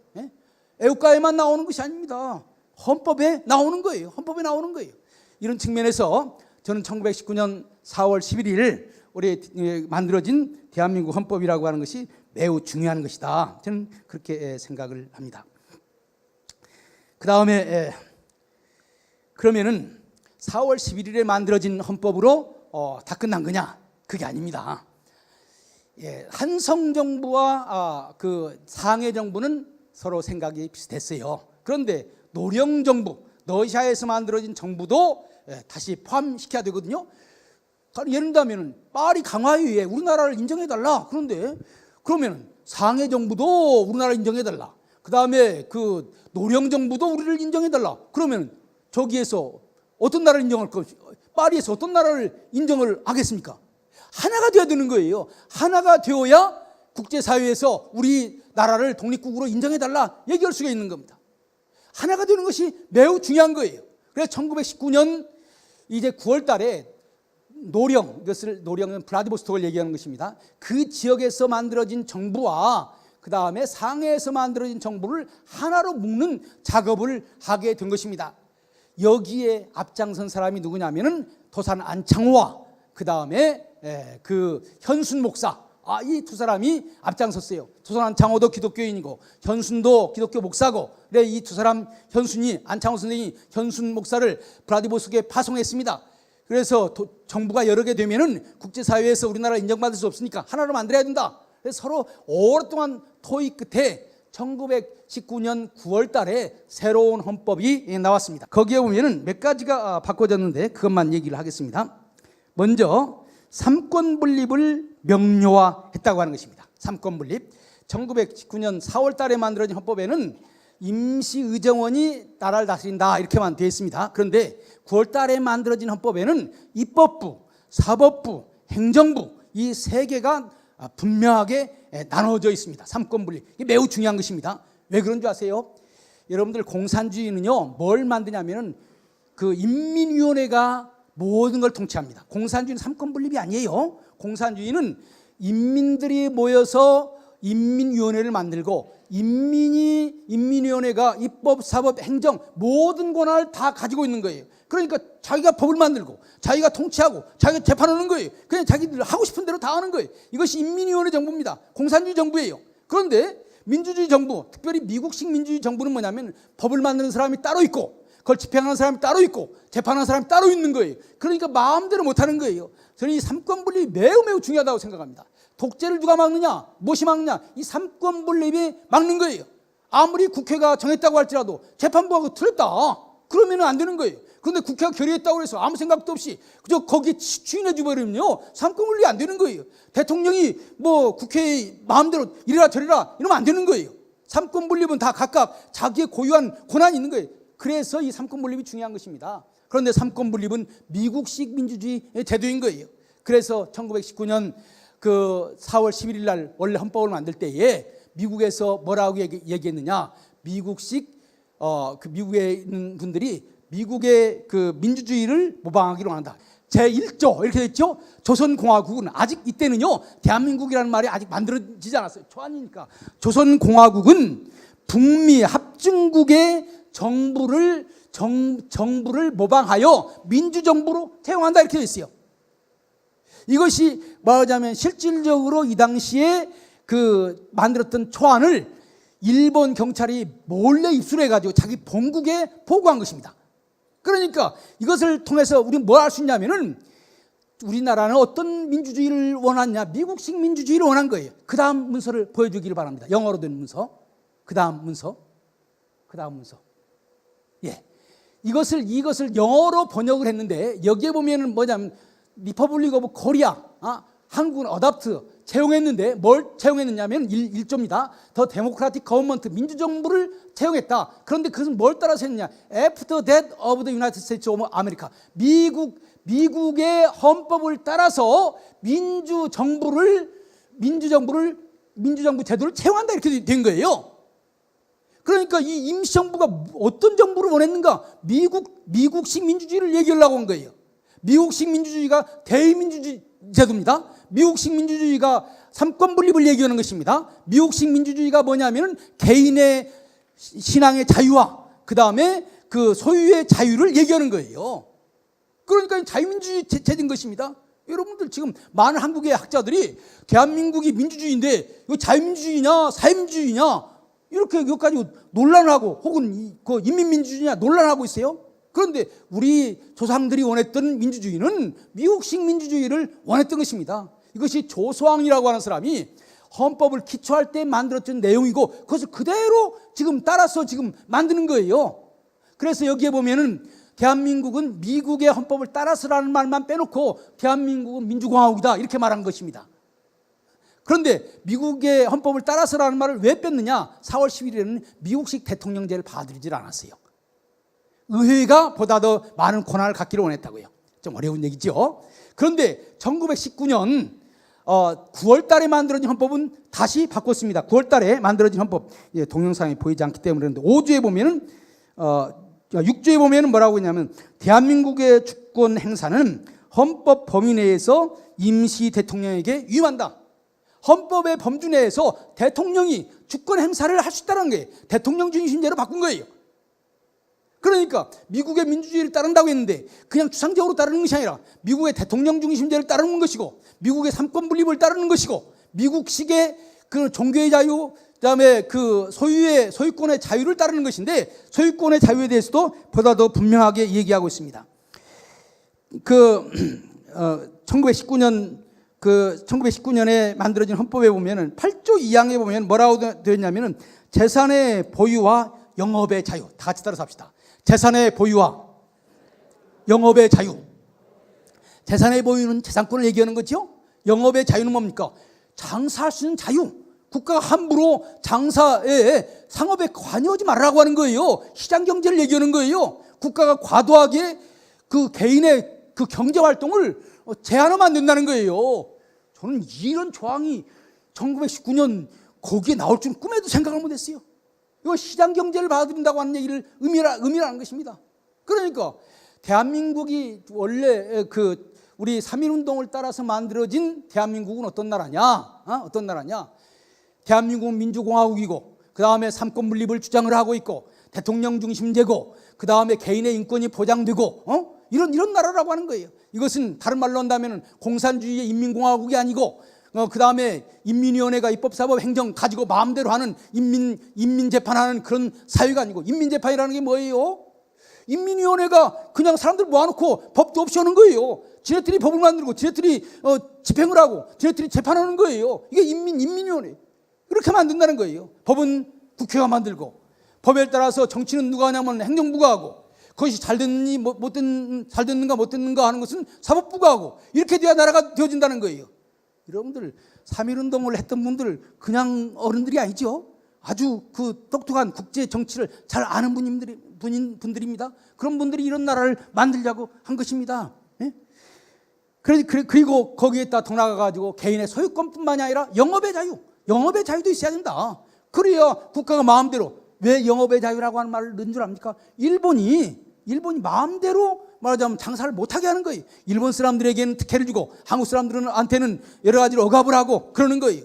애국가에만 나오는 것이 아닙니다. 헌법에 나오는 거예요. 헌법에 나오는 거예요. 이런 측면에서 저는 1919년 4월 11일 우리 만들어진 대한민국 헌법이라고 하는 것이 매우 중요한 것이다. 저는 그렇게 생각을 합니다. 그 다음에 그러면은 4월 11일에 만들어진 헌법으로 다 끝난 거냐? 그게 아닙니다. 한성정부와 그 상해정부는 서로 생각이 비슷했어요. 그런데 노령정부, 러시아에서 만들어진 정부도 다시 포함시켜야 되거든요. 예를 들면 파리 강화회의에 우리나라를 인정해달라. 그런데 그러면 상해정부도 우리나라를 인정해달라. 그 다음에 그 노령정부도 우리를 인정해달라. 그러면 저기에서 어떤 나라를 인정할 것입니까? 파리에서 어떤 나라를 인정을 하겠습니까? 하나가 되어야 되는 거예요. 하나가 되어야 국제사회에서 우리 나라를 독립국으로 인정해달라 얘기할 수가 있는 겁니다. 하나가 되는 것이 매우 중요한 거예요. 그래서 1919년 이제 9월 달에 노령은 블라디보스톡을 얘기하는 것입니다. 그 지역에서 만들어진 정부와 그 다음에 상해에서 만들어진 정부를 하나로 묶는 작업을 하게 된 것입니다. 여기에 앞장선 사람이 누구냐면은 도산 안창호와 그 다음에 그 현순 목사, 이 두 사람이 앞장섰어요. 도산 안창호도 기독교인이고 현순도 기독교 목사고, 그래 이 두 사람 현순이 안창호 선생이 현순 목사를 블라디보스톡에 파송했습니다. 그래서 정부가 여러 개 되면은 국제사회에서 우리나라 인정받을 수 없으니까 하나로 만들어야 된다. 그래서 서로 오랫동안 토의 끝에 1919년 9월 달에 새로운 헌법이 나왔습니다. 거기에 보면은 몇 가지가 바꿔졌는데 그것만 얘기를 하겠습니다. 먼저 삼권 분립을 명료화했다고 하는 것입니다. 삼권 분립. 1919년 4월 달에 만들어진 헌법에는 임시의정원이 나라를 다스린다 이렇게만 되어 있습니다. 그런데 9월 달에 만들어진 헌법에는 입법부, 사법부, 행정부 이 세 개가 분명하게 나눠져 있습니다. 삼권 분립. 이게 매우 중요한 것입니다. 왜 그런 줄 아세요? 여러분들 공산주의는요, 뭘 만드냐면은 그 인민위원회가 모든 걸 통치합니다. 공산주의는 삼권 분립이 아니에요. 공산주의는 인민들이 모여서 인민위원회를 만들고 인민위원회가 입법, 사법, 행정 모든 권한을 다 가지고 있는 거예요. 그러니까 자기가 법을 만들고 자기가 통치하고 자기가 재판하는 거예요. 그냥 자기들 하고 싶은 대로 다 하는 거예요. 이것이 인민위원회 정부입니다. 공산주의 정부예요. 그런데 민주주의 정부, 특별히 미국식 민주주의 정부는 뭐냐면 법을 만드는 사람이 따로 있고 그걸 집행하는 사람이 따로 있고 재판하는 사람이 따로 있는 거예요. 그러니까 마음대로 못하는 거예요. 저는 이 삼권 분립이 매우 중요하다고 생각합니다. 독재를 누가 막느냐? 무엇이 막느냐? 이 삼권 분립이 막는 거예요. 아무리 국회가 정했다고 할지라도 재판부가 틀렸다. 그러면 안 되는 거예요. 그런데 국회가 결의했다고 해서 아무 생각도 없이 그저 거기에 추인해 주버리면요, 삼권 분립이 안 되는 거예요. 대통령이 뭐 국회의 마음대로 이래라 저래라 이러면 안 되는 거예요. 삼권 분립은 다 각각 자기의 고유한 권한이 있는 거예요. 그래서 이 삼권 분립이 중요한 것입니다. 그런데 삼권 분립은 미국식 민주주의의 제도인 거예요. 그래서 1919년 그 4월 11일 날 원래 헌법을 만들 때에 미국에서 뭐라고 얘기했느냐? 미국식 그 미국에 있는 분들이 미국의 그 민주주의를 모방하기로 한다. 제1조 이렇게 됐죠. 조선공화국은 아직 이때는요, 대한민국이라는 말이 아직 만들어지지 않았어요. 초안이니까. 조선공화국은 북미 합중국의 정부를 모방하여 민주정부로 채용한다 이렇게 되어 있어요. 이것이 말하자면 실질적으로 이 당시에 그 만들었던 초안을 일본 경찰이 몰래 입수해가지고 자기 본국에 보고한 것입니다. 그러니까 이것을 통해서 우리는 뭘 알 수 있냐면은 우리나라는 어떤 민주주의를 원하냐? 미국식 민주주의를 원한 거예요. 그 다음 문서를 보여주기를 바랍니다. 영어로 된 문서. 그 다음 문서. 예. 이것을 영어로 번역을 했는데 여기에 보면은 뭐냐면 리퍼블릭 오브 코리아, 한국은 어답트 채용했는데 뭘 채용했느냐면 1조입니다. 더 데모크라틱 거버먼트 민주정부를 채용했다. 그런데 그것은 뭘 따라서 했느냐? After that of the United States of America. 미국의 헌법을 따라서 민주정부 제도를 채용한다 이렇게 된 거예요. 그러니까 이 임시정부가 어떤 정부를 원했는가? 미국식 민주주의를 얘기하려고 한 거예요. 미국식 민주주의가 대의민주주의 제도입니다. 미국식 민주주의가 삼권 분립을 얘기하는 것입니다. 미국식 민주주의가 뭐냐면 개인의 신앙의 자유와 그 다음에 그 소유의 자유를 얘기하는 거예요. 그러니까 자유민주주의 제도인 것입니다. 여러분들 지금 많은 한국의 학자들이 대한민국이 민주주의인데 이거 자유민주주의냐 사회민주주의냐 이렇게 여기까지 논란을 하고 혹은 그 인민민주주의냐 논란을 하고 있어요. 그런데 우리 조상들이 원했던 민주주의는 미국식 민주주의를 원했던 것입니다. 이것이 조소왕이라고 하는 사람이 헌법을 기초할 때 만들었던 내용이고 그것을 그대로 지금 따라서 지금 만드는 거예요. 그래서 여기에 보면은 대한민국은 미국의 헌법을 따라서라는 말만 빼놓고 대한민국은 민주공화국이다 이렇게 말한 것입니다. 그런데 미국의 헌법을 따라서라는 말을 왜 뺐느냐? 4월 10일에는 미국식 대통령제를 받아들이질 않았어요. 의회가 보다 더 많은 권한을 갖기를 원했다고요. 좀 어려운 얘기죠. 그런데 1919년 9월 달에 만들어진 헌법은 다시 바꿨습니다. 9월 달에 만들어진 헌법, 동영상이 보이지 않기 때문에 그런데 5조에 보면은 6조에 보면은 뭐라고 했냐면 대한민국의 주권 행사는 헌법 범위 내에서 임시 대통령에게 위임한다. 헌법의 범주 내에서 대통령이 주권 행사를 할 수 있다는 거예요. 대통령 중심제로 바꾼 거예요. 그러니까 미국의 민주주의를 따른다고 했는데 그냥 추상적으로 따르는 것이 아니라 미국의 대통령 중심제를 따르는 것이고 미국의 삼권 분립을 따르는 것이고 미국식의 그 종교의 자유 그다음에 그 소유권의 자유를 따르는 것인데 소유권의 자유에 대해서도 보다 더 분명하게 얘기하고 있습니다. 1919년에 만들어진 헌법에 보면은 8조 2항에 보면 뭐라고 되어 있냐면은 재산의 보유와 영업의 자유. 다 같이 따라서 합시다. 재산의 보유와 영업의 자유. 재산의 보유는 재산권을 얘기하는 거죠. 영업의 자유는 뭡니까? 장사할 수 있는 자유. 국가가 함부로 장사에 상업에 관여하지 말라고 하는 거예요. 시장 경제를 얘기하는 거예요. 국가가 과도하게 그 개인의 그 경제 활동을 제한하면 안 된다는 거예요. 저는 이런 조항이 1919년 거기에 나올 줄은 꿈에도 생각을 못했어요. 이거 시장 경제를 받아들인다고 하는 얘기를 의미라는 것입니다. 그러니까 대한민국이 원래 우리 3.1운동을 따라서 만들어진 대한민국은 어떤 나라냐? 어떤 나라냐? 대한민국은 민주공화국이고, 그 다음에 삼권 분립을 주장을 하고 있고, 대통령 중심제고, 그 다음에 개인의 인권이 보장되고, 이런 나라라고 하는 거예요. 이것은 다른 말로 한다면 공산주의의 인민공화국이 아니고, 그 다음에 인민위원회가 입법사법 행정 가지고 마음대로 하는 인민재판하는 그런 사회가 아니고, 인민재판이라는 게 뭐예요? 인민위원회가 그냥 사람들 모아놓고 법도 없이 하는 거예요. 지네들이 법을 만들고 지네들이 집행을 하고 지네들이 재판하는 거예요. 이게 인민위원회. 이렇게 만든다는 거예요. 법은 국회가 만들고, 법에 따라서 정치는 누가 하냐면 행정부가 하고, 그것이 잘 됐는가 못 됐는가 하는 것은 사법부가 하고, 이렇게 돼야 나라가 되어진다는 거예요. 여러분들 3.1운동을 했던 분들 그냥 어른들이 아니죠. 아주 똑똑한 국제 정치를 잘 아는 분들입니다. 그런 분들이 이런 나라를 만들자고 한 것입니다. 예? 그리고 거기에다 더 나가가지고 개인의 소유권뿐만이 아니라 영업의 자유도 있어야 된다. 그래야 국가가 마음대로, 왜 영업의 자유라고 하는 말을 넣은 줄 압니까? 일본이 마음대로 말하자면 장사를 못하게 하는 거예요. 일본 사람들에게는 특혜를 주고 한국 사람들한테는 여러 가지로 억압을 하고 그러는 거예요.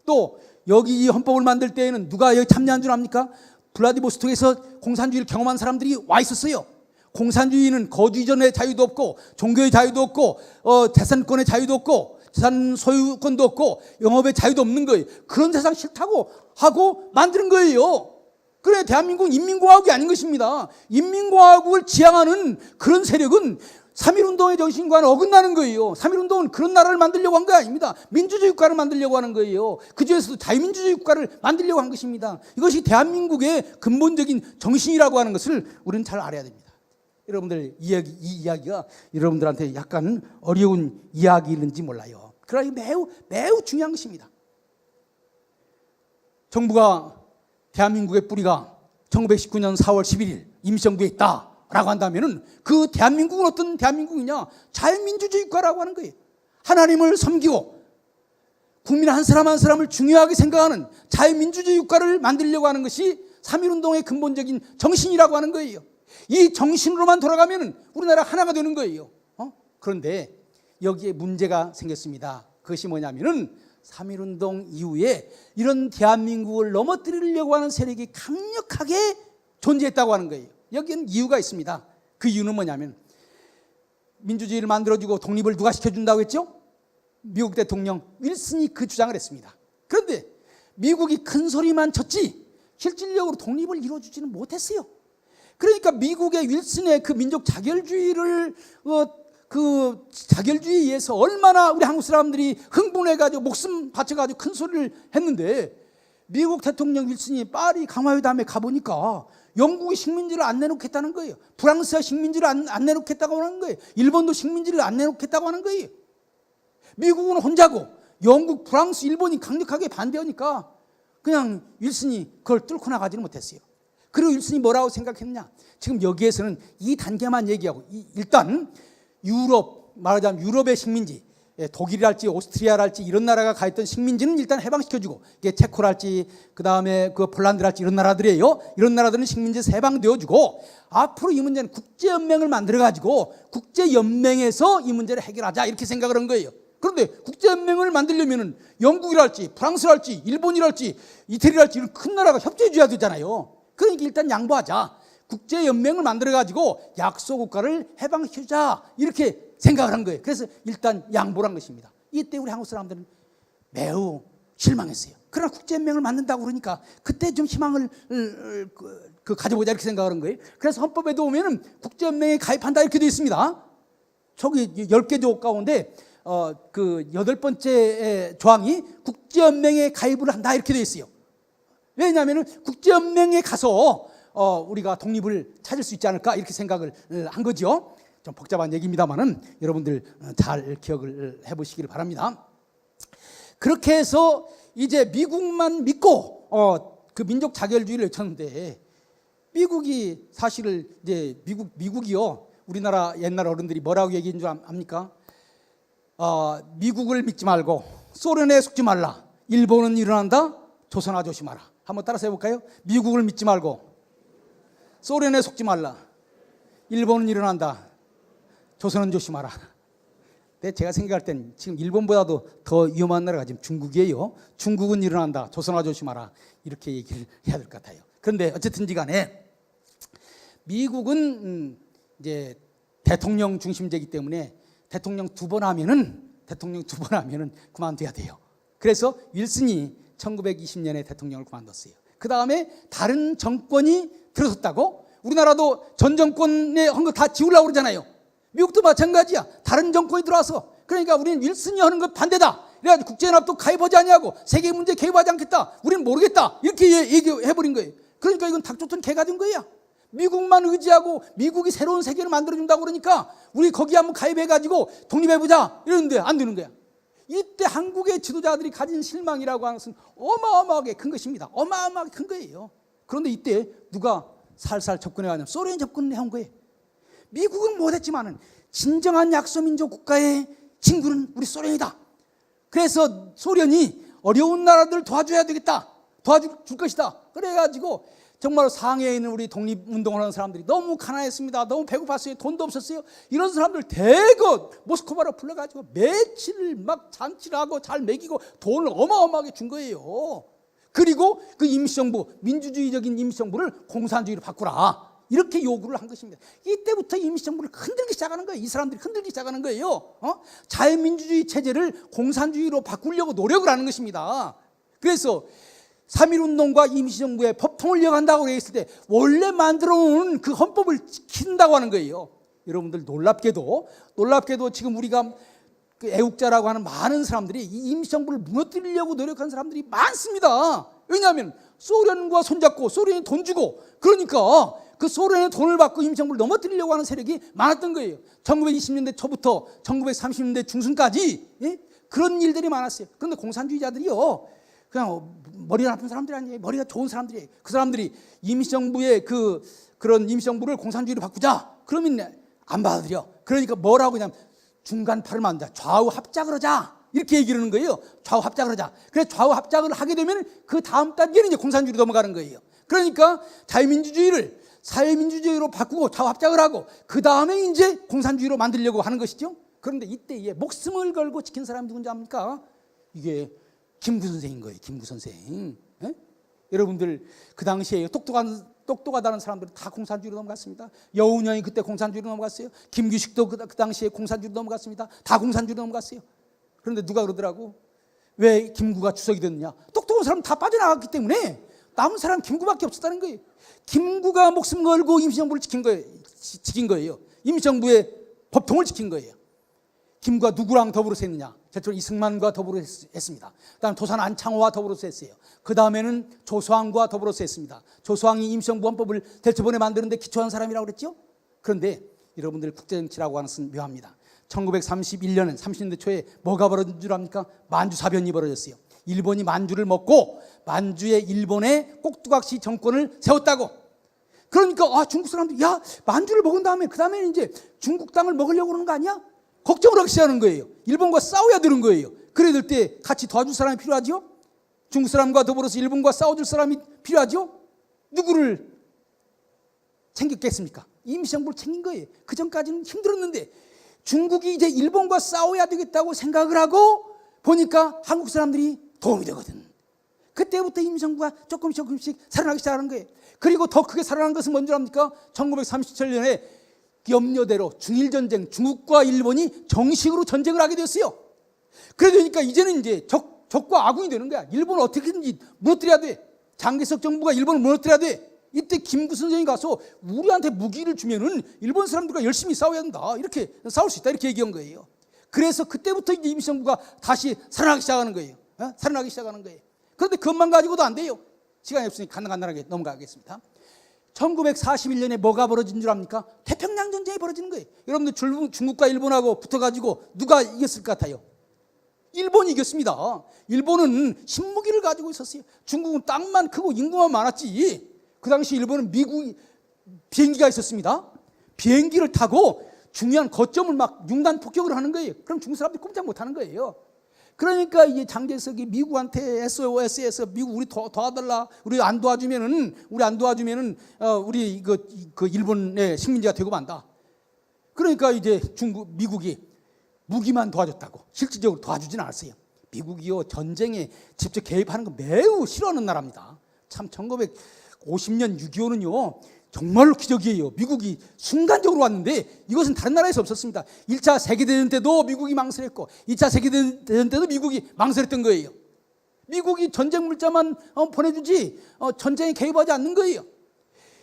또 여기 이 헌법을 만들 때에는 누가 여기 참여한 줄 압니까? 블라디보스톡에서 공산주의를 경험한 사람들이 와 있었어요. 공산주의는 거주 이전의 자유도 없고, 종교의 자유도 없고, 재산권의 자유도 없고, 재산 소유권도 없고, 영업의 자유도 없는 거예요. 그런 세상 싫다고 하고 만드는 거예요. 그래, 대한민국은 인민공화국이 아닌 것입니다. 인민공화국을 지향하는 그런 세력은 3.1운동의 정신과는 어긋나는 거예요. 3.1운동은 그런 나라를 만들려고 한 거 아닙니다. 민주주의 국가를 만들려고 하는 거예요. 그 중에서도 자유민주주의 국가를 만들려고 한 것입니다. 이것이 대한민국의 근본적인 정신이라고 하는 것을 우리는 잘 알아야 됩니다. 여러분들 이 이야기가 여러분들한테 약간 어려운 이야기인지 몰라요. 그러나 매우 중요한 것입니다. 정부가 대한민국의 뿌리가 1919년 4월 11일 임시정부에 있다라고 한다면 그 대한민국은 어떤 대한민국이냐? 자유민주주의 국가라고 하는 거예요. 하나님을 섬기고 국민 한 사람 한 사람을 중요하게 생각하는 자유민주주의 국가를 만들려고 하는 것이 3.1운동의 근본적인 정신이라고 하는 거예요. 이 정신으로만 돌아가면 우리나라 하나가 되는 거예요. 그런데 여기에 문제가 생겼습니다. 그것이 뭐냐면은 3.1운동 이후에 이런 대한민국을 넘어뜨리려고 하는 세력이 강력하게 존재했다고 하는 거예요. 여기는 이유가 있습니다. 그 이유는 뭐냐면, 민주주의를 만들어주고 독립을 누가 시켜준다고 했죠? 미국 대통령 윌슨이 그 주장을 했습니다. 그런데 미국이 큰 소리만 쳤지 실질적으로 독립을 이루어주지는 못했어요. 그러니까 미국의 윌슨의 그 민족 자결주의를 그 자결주의에 의해서 얼마나 우리 한국 사람들이 흥분해가지고 목숨 바쳐가지고 큰 소리를 했는데, 미국 대통령 윌슨이 파리 강화회담에 가보니까 영국이 식민지를 안 내놓겠다는 거예요. 프랑스가 식민지를 안 내놓겠다고 하는 거예요. 일본도 식민지를 안 내놓겠다고 하는 거예요. 미국은 혼자고 영국, 프랑스, 일본이 강력하게 반대하니까 그냥 윌슨이 그걸 뚫고 나가지는 못했어요. 그리고 윌슨이 뭐라고 생각했냐? 지금 여기에서는 이 단계만 얘기하고, 일단 유럽, 말하자면 유럽의 식민지, 독일이랄지 오스트리아랄지 이런 나라가 가 있던 식민지는 일단 해방시켜주고, 이게 체코랄지 그 다음에 그 폴란드랄지 이런 나라들이에요. 이런 나라들은 식민지에서 해방되어주고, 앞으로 이 문제는 국제연맹을 만들어가지고 국제연맹에서 이 문제를 해결하자, 이렇게 생각을 한 거예요. 그런데 국제연맹을 만들려면 영국이랄지 프랑스랄지 일본이랄지 이태리랄지 이런 큰 나라가 협조해 줘야 되잖아요. 그러니까 일단 양보하자, 국제연맹을 만들어가지고 약소국가를 해방시켜주자, 이렇게 생각을 한 거예요. 그래서 일단 양보를 한 것입니다. 이때 우리 한국 사람들은 매우 실망했어요. 그러나 국제연맹을 만든다고 그러니까 그때 좀 희망을 가져보자, 이렇게 생각을 한 거예요. 그래서 헌법에도 보면 국제연맹에 가입한다 이렇게 되어 있습니다. 저기 10개 조항 가운데 그 8번째 조항이 국제연맹에 가입을 한다 이렇게 되어 있어요. 왜냐하면 국제연맹에 가서 우리가 독립을 찾을 수 있지 않을까, 이렇게 생각을 한 거죠. 좀 복잡한 얘기입니다만은 여러분들 잘 기억을 해보시기를 바랍니다. 그렇게 해서 이제 미국만 믿고 그 민족 자결주의를 외쳤는데, 미국이 사실을 이제 미국이요, 우리나라 옛날 어른들이 뭐라고 얘기한 줄 압니까? 미국을 믿지 말고 소련에 속지 말라. 일본은 일어난다. 조선아 조심하라. 한번 따라서 해볼까요? 미국을 믿지 말고 소련에 속지 말라. 일본은 일어난다. 조선은 조심하라. 근데 제가 생각할 땐 지금 일본보다도 더 위험한 나라가 지금 중국이에요. 중국은 일어난다. 조선아 조심하라. 이렇게 얘기를 해야 될 것 같아요. 그런데 어쨌든지 간에 미국은 이제 대통령 중심제이기 때문에 대통령 두 번 하면은 그만둬야 돼요. 그래서 윌슨이 1920년에 대통령을 그만뒀어요. 그 다음에 다른 정권이 들어섰다고 우리나라도 전 정권에 한 거 다 지우려고 그러잖아요. 미국도 마찬가지야. 다른 정권이 들어와서 그러니까 우리는 윌슨이 하는 것 반대다. 그래가지고 국제연합도 가입하지 아니하고 세계 문제 개입하지 않겠다. 우리는 모르겠다. 이렇게 얘기해버린 거예요. 그러니까 이건 닭 쫓은 개가 된 거야. 미국만 의지하고 미국이 새로운 세계를 만들어준다고 그러니까 우리 거기 한번 가입해가지고 독립해보자 이러는데 안 되는 거야. 이때 한국의 지도자들이 가진 실망이라고 하는 것은 어마어마하게 큰 것입니다. 어마어마하게 큰 거예요. 그런데 이때 누가 살살 접근해가냐면 소련이 접근해온 거예요. 미국은 못했지만은 진정한 약소민족 국가의 친구는 우리 소련이다. 그래서 소련이 어려운 나라들 도와줘야 되겠다. 도와줄 것이다. 그래가지고 정말 상해에 있는 우리 독립운동을 하는 사람들이 너무 가난했습니다. 너무 배고팠어요. 돈도 없었어요. 이런 사람들 대거 모스크바로 불러가지고 며칠 막 잔치를 하고 잘 먹이고 돈을 어마어마하게 준 거예요. 그리고 그 임시정부, 민주주의적인 임시정부를 공산주의로 바꾸라. 이렇게 요구를 한 것입니다. 이때부터 임시정부를 흔들기 시작하는 거예요. 이 사람들이 흔들기 시작하는 거예요. 자유민주주의 체제를 공산주의로 바꾸려고 노력을 하는 것입니다. 그래서 3.1운동과 임시정부의 법통을 이어간다고 했을 때 원래 만들어 놓은 그 헌법을 지킨다고 하는 거예요. 여러분들 놀랍게도 지금 우리가 그 애국자라고 하는 많은 사람들이 이 임시정부를 무너뜨리려고 노력한 사람들이 많습니다. 왜냐하면 소련과 손잡고 소련이 돈 주고 그러니까 그 소련의 돈을 받고 임시정부를 넘어뜨리려고 하는 세력이 많았던 거예요. 1920년대 초부터 1930년대 중순까지 그런 일들이 많았어요. 그런데 공산주의자들이요 그냥 머리가 나쁜 사람들이 아니에요. 머리가 좋은 사람들이에요. 그 사람들이 임시정부의 그런 임시정부를 공산주의로 바꾸자. 그러면 안 받아들여. 그러니까 뭐라고 그냥 중간파를 만들자. 좌우 합작을 하자. 이렇게 얘기를 하는 거예요. 좌우 합작을 하자. 그래서 좌우 합작을 하게 되면 그 다음 단계는 이제 공산주의로 넘어가는 거예요. 그러니까 자유민주주의를 사회민주주의로 바꾸고 좌우 합작을 하고 그 다음에 이제 공산주의로 만들려고 하는 것이죠. 그런데 이때에 목숨을 걸고 지킨 사람이 누군지 압니까? 이게 김구 선생인 거예요. 김구 선생. 에? 여러분들 그 당시에 똑똑하다는 사람들은 다 공산주의로 넘어갔습니다. 여운형이 그때 공산주의로 넘어갔어요. 김규식도 그 당시에 공산주의로 넘어갔습니다. 다 공산주의로 넘어갔어요. 그런데 누가 그러더라고. 왜 김구가 주석이 됐느냐. 똑똑한 사람 다 빠져나갔기 때문에 남은 사람 김구밖에 없었다는 거예요. 김구가 목숨 걸고 임시정부를 지킨 거예요. 임시정부의 법통을 지킨 거예요. 김구가 누구랑 더불어서 했느냐. 대통령 이승만과 더불어 했습니다. 그 다음에 도산 안창호와 더불어서 했어요. 그 다음에는 조수왕과 더불어서 했습니다. 조수왕이 임시정부 헌법을 대처번에 만드는데 기초한 사람이라고 그랬죠. 그런데 여러분들 국제정치라고 하는 것은 묘합니다. 1931년은 30년대 초에 뭐가 벌어진 줄 압니까? 만주사변이 벌어졌어요. 일본이 만주를 먹고 만주에 일본의 꼭두각시 정권을 세웠다고. 그러니까 중국 사람들이 야 만주를 먹은 다음에 그 다음에 이제 중국 땅을 먹으려고 그러는 거 아니야? 걱정을 하기 시작하는 거예요. 일본과 싸워야 되는 거예요. 그래야 될 때 같이 도와줄 사람이 필요하죠. 중국 사람과 더불어서 일본과 싸워줄 사람이 필요하죠. 누구를 챙겼겠습니까? 임시정부를 챙긴 거예요. 그 전까지는 힘들었는데 중국이 이제 일본과 싸워야 되겠다고 생각을 하고 보니까 한국 사람들이 도움이 되거든. 그때부터 임시정부가 조금씩 살아나기 시작하는 거예요. 그리고 더 크게 살아난 것은 뭔지 압니까? 1937년에 염려대로 중일전쟁, 중국과 일본이 정식으로 전쟁을 하게 됐어요. 그러니까 이제는 이제 적과 아군이 되는 거야. 일본을 어떻게든지 무너뜨려야 돼. 장개석 정부가 일본을 무너뜨려야 돼. 이때 김구 선생이 가서 우리한테 무기를 주면은 일본 사람들과 열심히 싸워야 된다. 이렇게 싸울 수 있다. 이렇게 얘기한 거예요. 그래서 그때부터 이제 임시정부가 다시 살아나기 시작하는 거예요. 살아나기 시작하는 거예요. 그런데 그것만 가지고도 안 돼요. 시간이 없으니까 간단하게 넘어가겠습니다. 1941년에 뭐가 벌어진 줄 압니까? 태평양 전쟁이 벌어지는 거예요. 여러분들 중국과 일본하고 붙어가지고 누가 이겼을 것 같아요? 일본이 이겼습니다. 일본은 신무기를 가지고 있었어요. 중국은 땅만 크고 인구만 많았지. 그 당시 일본은 미국 비행기가 있었습니다. 비행기를 타고 중요한 거점을 막 융단 폭격을 하는 거예요. 그럼 중국 사람들이 꼼짝 못하는 거예요. 그러니까 이제 장개석이 미국한테 SOS에서 미국 우리 도와달라. 우리 안 도와주면은 우리 그 일본의 식민지가 되고 만다. 그러니까 이제 미국이 무기만 도와줬다고 실질적으로 도와주진 않았어요. 미국이요 전쟁에 직접 개입하는 거 매우 싫어하는 나라입니다. 참 1950년 6.25는요 정말로 기적이에요. 미국이 순간적으로 왔는데 이것은 다른 나라에서 없었습니다. 1차 세계대전 때도 미국이 망설였고 2차 세계대전 때도 미국이 망설였던 거예요. 미국이 전쟁 물자만 보내주지 전쟁에 개입하지 않는 거예요.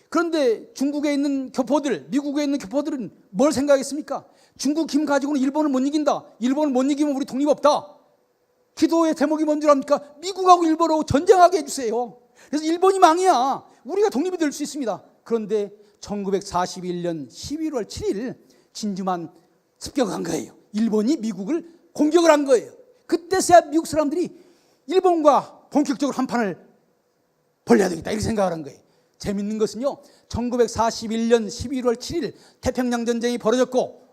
그런데 중국에 있는 교포들, 미국에 있는 교포들은 뭘 생각했습니까? 중국 힘 가지고는 일본을 못 이긴다. 일본을 못 이기면 우리 독립 없다. 기도의 제목이 뭔 줄 압니까? 미국하고 일본하고 전쟁하게 해주세요. 그래서 일본이 망이야. 우리가 독립이 될 수 있습니다. 그런데 1941년 11월 7일 진주만 습격한 거예요. 일본이 미국을 공격을 한 거예요. 그때서야 미국 사람들이 일본과 본격적으로 한판을 벌려야 되겠다 이렇게 생각을 한 거예요. 재밌는 것은요 1941년 11월 7일 태평양 전쟁이 벌어졌고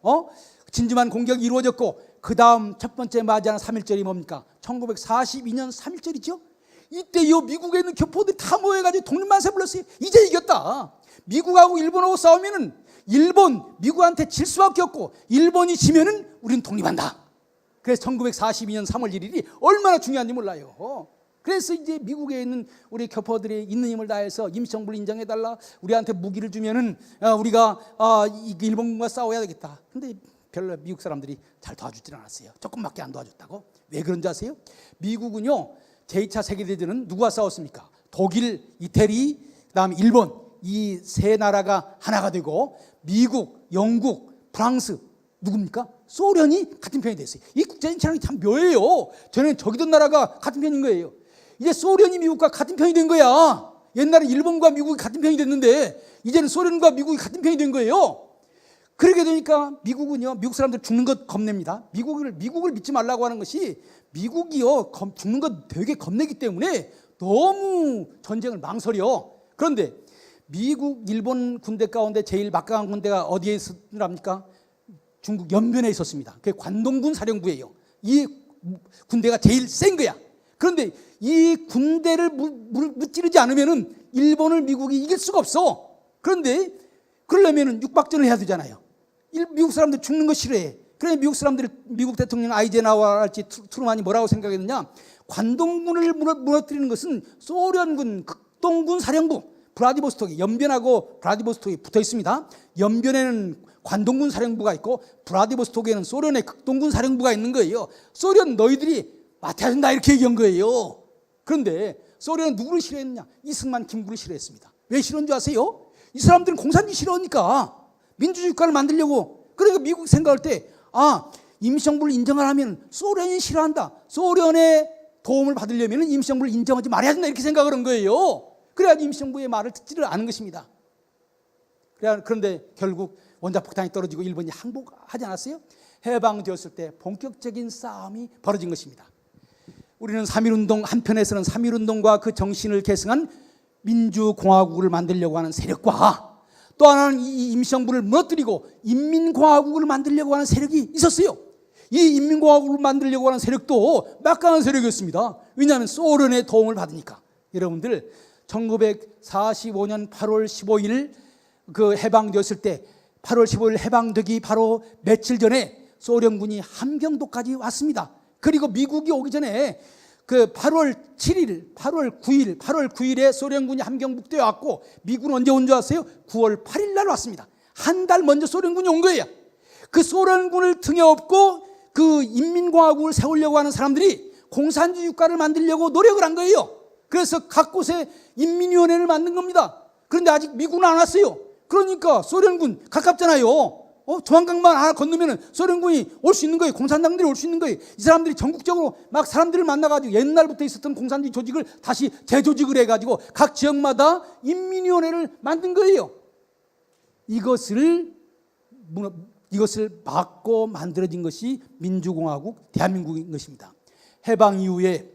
진주만 공격이 이루어졌고 그 다음 첫 번째 맞이하는 3.1절이 뭡니까? 1942년 3.1절이죠. 이때요 미국에 있는 교포들이 다 모여가지고 독립만세 불렀어요. 이제 이겼다. 미국하고 일본하고 싸우면은 미국한테 질 수밖에 없고 일본이 지면은 우리는 독립한다. 그래서 1942년 3월 1일이 얼마나 중요한지 몰라요. 그래서 이제 미국에 있는 우리 교포들이 있는 힘을 다해서 임시정부를 인정해달라. 우리한테 무기를 주면은 우리가 일본과 싸워야 되겠다. 근데 별로 미국 사람들이 잘 도와주질 않았어요. 조금밖에 안 도와줬다고. 왜 그런지 아세요? 미국은요 제2차 세계대전은 누구와 싸웠습니까? 독일, 이태리, 그다음에 일본 이 세 나라가 하나가 되고 미국, 영국, 프랑스 누굽니까? 소련이 같은 편이 됐어요. 이 국제정치라는 게 참 묘해요. 전에는 적이던 나라가 같은 편인 거예요. 이제 소련이 미국과 같은 편이 된 거야. 옛날에 일본과 미국이 같은 편이 됐는데 이제는 소련과 미국이 같은 편이 된 거예요. 그렇게 되니까 미국은요 미국 사람들 죽는 것 겁냅니다. 미국을 믿지 말라고 하는 것이 미국이요 죽는 것 되게 겁내기 때문에 너무 전쟁을 망설여. 그런데 미국, 일본 군대 가운데 제일 막강한 군대가 어디에 있습니까? 중국 연변에 있었습니다. 그게 관동군 사령부예요. 이 군대가 제일 센 거야. 그런데 이 군대를 무찌르지 않으면은 일본을 미국이 이길 수가 없어. 그런데 그러려면은 육박전을 해야 되잖아요. 미국 사람들 죽는 거 싫어해. 그래 미국 대통령 아이젠하워랄지 트루만이 뭐라고 생각했느냐? 관동군을 무너뜨리는 것은 소련군 극동군 사령부 브라디보스톡이 연변하고 브라디보스톡이 붙어 있습니다. 연변에는 관동군 사령부가 있고 브라디보스톡에는 소련의 극동군 사령부가 있는 거예요. 소련 너희들이 맡아야 된다 이렇게 얘기한 거예요. 그런데 소련은 누구를 싫어했느냐? 이승만, 김구를 싫어했습니다. 왜 싫어한 줄 아세요? 이 사람들은 공산주의 싫어하니까 민주주의 국가를 만들려고. 그러니까 미국 생각할 때 임시정부를 인정하려면 소련이 싫어한다. 소련의 도움을 받으려면 임시정부를 인정하지 말아야 된다 이렇게 생각을 한 거예요. 그래야 임시정부의 말을 듣지를 않은 것입니다. 그런데 결국 원자폭탄이 떨어지고 일본이 항복하지 않았어요? 해방되었을 때 본격적인 싸움이 벌어진 것입니다. 우리는 3.1운동 한편에서는 3.1운동과 그 정신을 계승한 민주공화국을 만들려고 하는 세력과 또 하나는 이 임시정부를 무너뜨리고 인민공화국을 만들려고 하는 세력이 있었어요. 이 인민공화국을 만들려고 하는 세력도 막강한 세력이었습니다. 왜냐하면 소련의 도움을 받으니까. 여러분들 1945년 8월 15일 그 해방되었을 때 8월 15일 해방되기 바로 며칠 전에 소련군이 함경도까지 왔습니다. 그리고 미국이 오기 전에 그 8월 7일, 8월 9일에 소련군이 함경북도에 왔고 미국은 언제 온 줄 아세요? 9월 8일 날 왔습니다. 한 달 먼저 소련군이 온 거예요. 그 소련군을 등에 업고 그 인민공화국을 세우려고 하는 사람들이 공산주의 국가를 만들려고 노력을 한 거예요. 그래서 각 곳에 인민위원회를 만든 겁니다. 그런데 아직 미국은 안 왔어요. 그러니까 소련군 가깝잖아요. 조만간만 하나 건너면 소련군이 올 수 있는 거예요. 공산당들이 올 수 있는 거예요. 이 사람들이 전국적으로 막 사람들을 만나가지고 옛날부터 있었던 공산주의 조직을 다시 재조직을 해가지고 각 지역마다 인민위원회를 만든 거예요. 이것을 막고 만들어진 것이 민주공화국 대한민국인 것입니다. 해방 이후에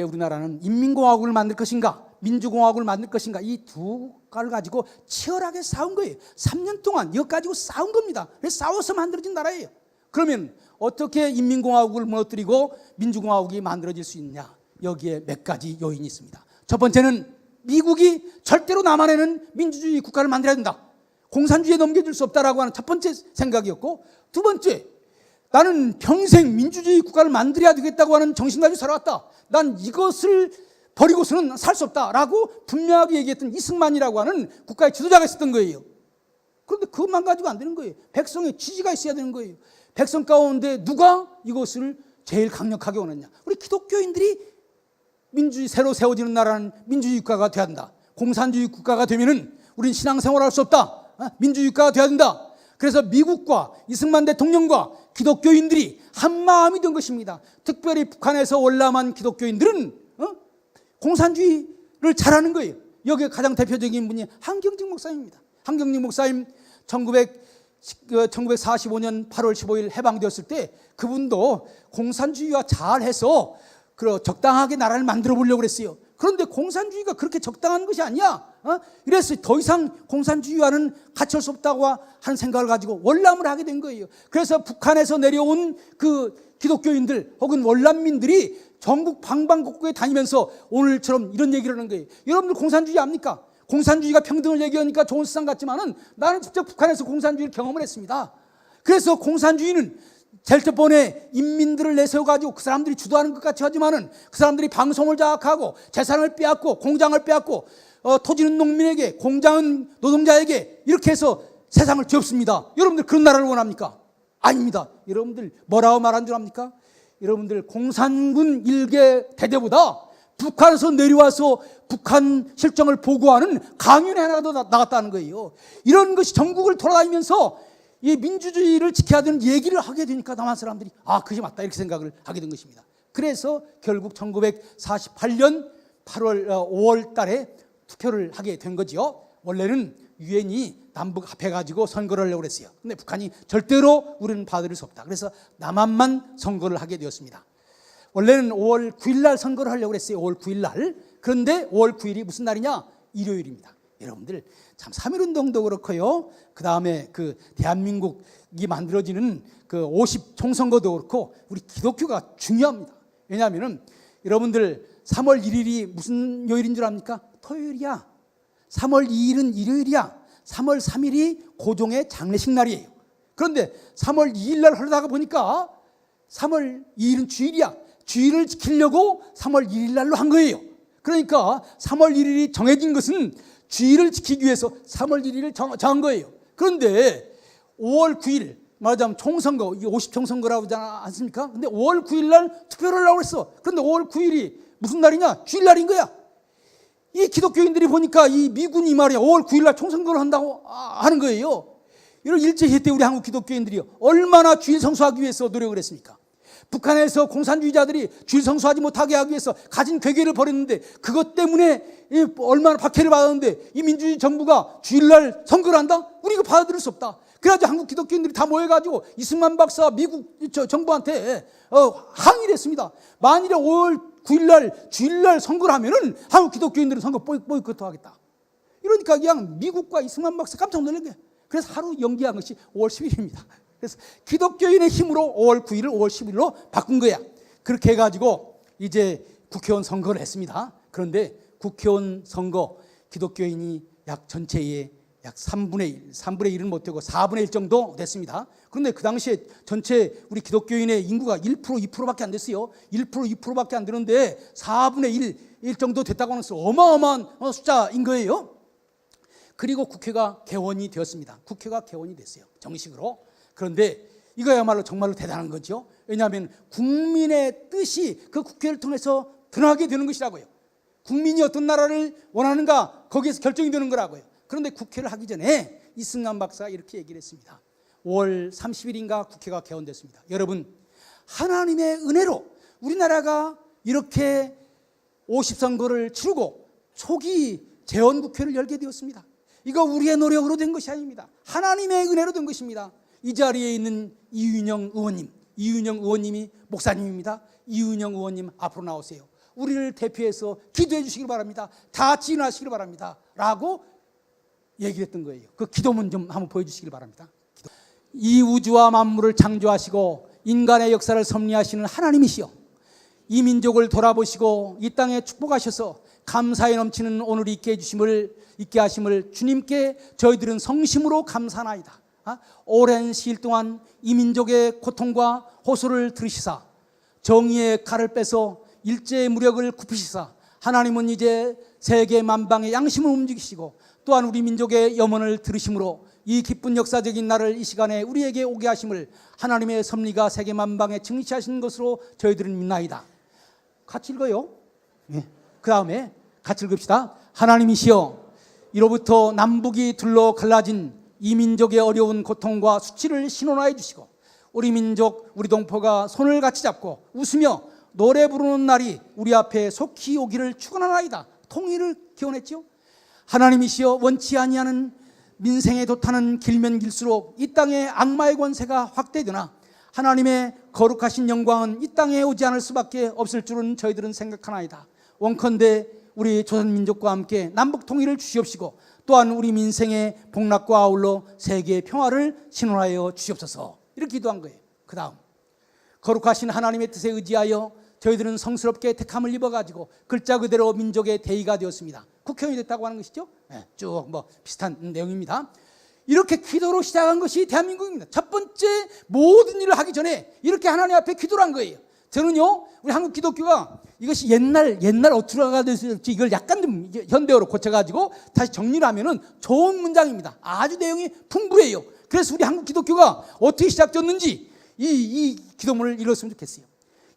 우리나라는 인민공화국을 만들 것인가 민주공화국을 만들 것인가 이 두 가를 가지고 치열하게 싸운 거예요. 3년 동안 이것 가지고 싸운 겁니다. 그래서 싸워서 만들어진 나라예요. 그러면 어떻게 인민공화국을 무너뜨리고 민주공화국이 만들어질 수 있느냐? 여기에 몇 가지 요인이 있습니다. 첫 번째는 미국이 절대로 남한에는 민주주의 국가를 만들어야 된다, 공산주의에 넘겨줄 수 없다라고 하는 첫 번째 생각이었고, 두 번째, 나는 평생 민주주의 국가를 만들어야 되겠다고 하는 정신 가지고 살아왔다, 난 이것을 버리고서는 살 수 없다라고 분명하게 얘기했던 이승만이라고 하는 국가의 지도자가 있었던 거예요. 그런데 그것만 가지고 안 되는 거예요. 백성의 지지가 있어야 되는 거예요. 백성 가운데 누가 이것을 제일 강력하게 원했냐? 우리 기독교인들이 민주주의, 새로 세워지는 나라는 민주주의 국가가 돼야 된다, 공산주의 국가가 되면은 우린 신앙생활할 수 없다, 민주주의 국가가 돼야 된다. 그래서 미국과 이승만 대통령과 기독교인들이 한 마음이 된 것입니다. 특별히 북한에서 월남한 기독교인들은 공산주의를 잘하는 거예요. 여기에 가장 대표적인 분이 한경직 목사님입니다. 한경직 목사님 1945년 8월 15일 해방되었을 때 그분도 공산주의와 잘해서 적당하게 나라를 만들어 보려고 그랬어요. 그런데 공산주의가 그렇게 적당한 것이 아니야. 이래서 더 이상 공산주의와는 같이 할 수 없다고 하는 생각을 가지고 월남을 하게 된 거예요. 그래서 북한에서 내려온 그 기독교인들 혹은 월남민들이 전국 방방곡곡에 다니면서 오늘처럼 이런 얘기를 하는 거예요. 여러분들 공산주의 압니까? 공산주의가 평등을 얘기하니까 좋은 세상 같지만은 나는 직접 북한에서 공산주의를 경험을 했습니다. 그래서 공산주의는 제일 첫 번에 인민들을 내세워가지고 그 사람들이 주도하는 것 같이 하지만은 그 사람들이 방송을 장악하고 재산을 빼앗고 공장을 빼앗고 토지는 농민에게, 공장은 노동자에게 이렇게 해서 세상을 뒤엎습니다. 여러분들 그런 나라를 원합니까? 아닙니다. 여러분들 뭐라고 말한 줄 압니까? 여러분들 공산군 일개 대대보다 북한에서 내려와서 북한 실정을 보고하는 강연회 하나가 더 나갔다는 거예요. 이런 것이 전국을 돌아다니면서 이 민주주의를 지켜야 되는 얘기를 하게 되니까 남한 사람들이 그것이 맞다 이렇게 생각을 하게 된 것입니다. 그래서 결국 1948년 5월 달에 투표를 하게 된 거죠. 원래는 유엔이 남북 합해가지고 선거를 하려고 그랬어요. 근데 북한이 절대로 우리는 받아들일 수 없다, 그래서 남한만 선거를 하게 되었습니다. 원래는 5월 9일 날 선거를 하려고 그랬어요. 5월 9일 날. 그런데 5월 9일이 무슨 날이냐? 일요일입니다. 여러분들 참 3.1운동도 그렇고요, 그 다음에 그 대한민국이 만들어지는 그 50 총선거도 그렇고 우리 기독교가 중요합니다. 왜냐하면 여러분들 3월 1일이 무슨 요일인 줄 압니까? 토요일이야. 3월 2일은 일요일이야. 3월 3일이 고종의 장례식 날이에요. 그런데 3월 2일 날 하려다가 보니까 3월 2일은 주일이야. 주일을 지키려고 3월 1일 날로 한 거예요. 그러니까 3월 1일이 정해진 것은 주일을 지키기 위해서 3월 1일을 정한 거예요. 그런데 5월 9일 말하자면 총선거, 이게 50총선거라고 하지 않습니까? 근데 5월 9일 날 투표를 하려고 했어. 그런데 5월 9일이 무슨 날이냐? 주일날인 거야. 이 기독교인들이 보니까 이 미군이 말이야 5월 9일 날 총선거를 한다고 하는 거예요. 이런 일제시대 때 우리 한국 기독교인들이 얼마나 주일 성수하기 위해서 노력을 했습니까? 북한에서 공산주의자들이 주일 성수하지 못하게 하기 위해서 가진 괴계를 벌였는데 그것 때문에 얼마나 박해를 받았는데 이 민주주의 정부가 주일날 선거를 한다? 우리 이거 받아들일 수 없다. 그래가지고 한국 기독교인들이 다 모여가지고 이승만 박사 미국 정부한테 항의를 했습니다. 만일에 5월 9일날 주일날 선거를 하면은 한국 기독교인들은 선거 보이콧하겠다. 이러니까 그냥 미국과 이승만 박사 깜짝 놀란 거예요. 그래서 하루 연기한 것이 5월 10일입니다. 그래서 기독교인의 힘으로 5월 9일을 5월 10일로 바꾼 거야. 그렇게 해가지고 이제 국회의원 선거를 했습니다. 그런데 국회의원 선거 기독교인이 약 전체의 약 3분의 1은 못되고 4분의 1 정도 됐습니다. 그런데 그 당시에 전체 우리 기독교인의 인구가 1%, 2%밖에 안 됐어요. 1%, 2%밖에 안 되는데 4분의 1 정도 됐다고 하는 어마어마한 숫자인 거예요. 그리고 국회가 개원이 되었습니다. 국회가 개원이 됐어요. 정식으로. 그런데 이거야말로 정말로 대단한 거죠. 왜냐하면 국민의 뜻이 그 국회를 통해서 드러나게 되는 것이라고요. 국민이 어떤 나라를 원하는가 거기에서 결정이 되는 거라고요. 그런데 국회를 하기 전에 이승만 박사가 이렇게 얘기를 했습니다. 5월 30일인가 국회가 개원됐습니다. 여러분, 하나님의 은혜로 우리나라가 이렇게 50선거를 치르고 초기 재원국회를 열게 되었습니다. 이거 우리의 노력으로 된 것이 아닙니다. 하나님의 은혜로 된 것입니다. 이 자리에 있는 이윤영 의원님이 목사님입니다. 이윤영 의원님 앞으로 나오세요. 우리를 대표해서 기도해 주시길 바랍니다. 다 같이 일어나시길 바랍니다. 라고 얘기를 했던 거예요. 그 기도문 좀 한번 보여주시길 바랍니다. 이 우주와 만물을 창조하시고 인간의 역사를 섭리하시는 하나님이시여, 이 민족을 돌아보시고 이 땅에 축복하셔서 감사에 넘치는 오늘 있게 하심을 주님께 저희들은 성심으로 감사하나이다. 오랜 시일 동안 이 민족의 고통과 호소를 들으시사 정의의 칼을 빼서 일제의 무력을 굽히시사 하나님은 이제 세계 만방의 양심을 움직이시고 또한 우리 민족의 염원을 들으심으로 이 기쁜 역사적인 날을 이 시간에 우리에게 오게 하심을 하나님의 섭리가 세계 만방에 증시하신 것으로 저희들은 믿나이다. 같이 읽어요. 그 다음에 같이 읽읍시다. 하나님이시여, 이로부터 남북이 둘로 갈라진 이 민족의 어려운 고통과 수치를 신원하여 주시고 우리 민족, 우리 동포가 손을 같이 잡고 웃으며 노래 부르는 날이 우리 앞에 속히 오기를 축원하나이다. 통일을 기원했죠. 하나님이시여, 원치 아니하는 민생에 도타는 길면 길수록 이 땅에 악마의 권세가 확대되나 하나님의 거룩하신 영광은 이 땅에 오지 않을 수밖에 없을 줄은 저희들은 생각하나이다. 원컨대 우리 조선민족과 함께 남북 통일을 주시옵시고 또한 우리 민생의 복락과 아울러 세계의 평화를 신원하여 주시옵소서. 이렇게 기도한 거예요. 그 다음 거룩하신 하나님의 뜻에 의지하여 저희들은 성스럽게 택함을 입어가지고 글자 그대로 민족의 대의가 되었습니다. 국회의원이 됐다고 하는 것이죠. 쭉 비슷한 내용입니다. 이렇게 기도로 시작한 것이 대한민국입니다. 첫 번째 모든 일을 하기 전에 이렇게 하나님 앞에 기도를 한 거예요. 저는요, 우리 한국 기독교가 이것이 옛날 어투가 됐을지 이걸 약간 좀 현대어로 고쳐가지고 다시 정리를 하면은 좋은 문장입니다. 아주 내용이 풍부해요. 그래서 우리 한국 기독교가 어떻게 시작됐는지 이 기도문을 읽었으면 좋겠어요.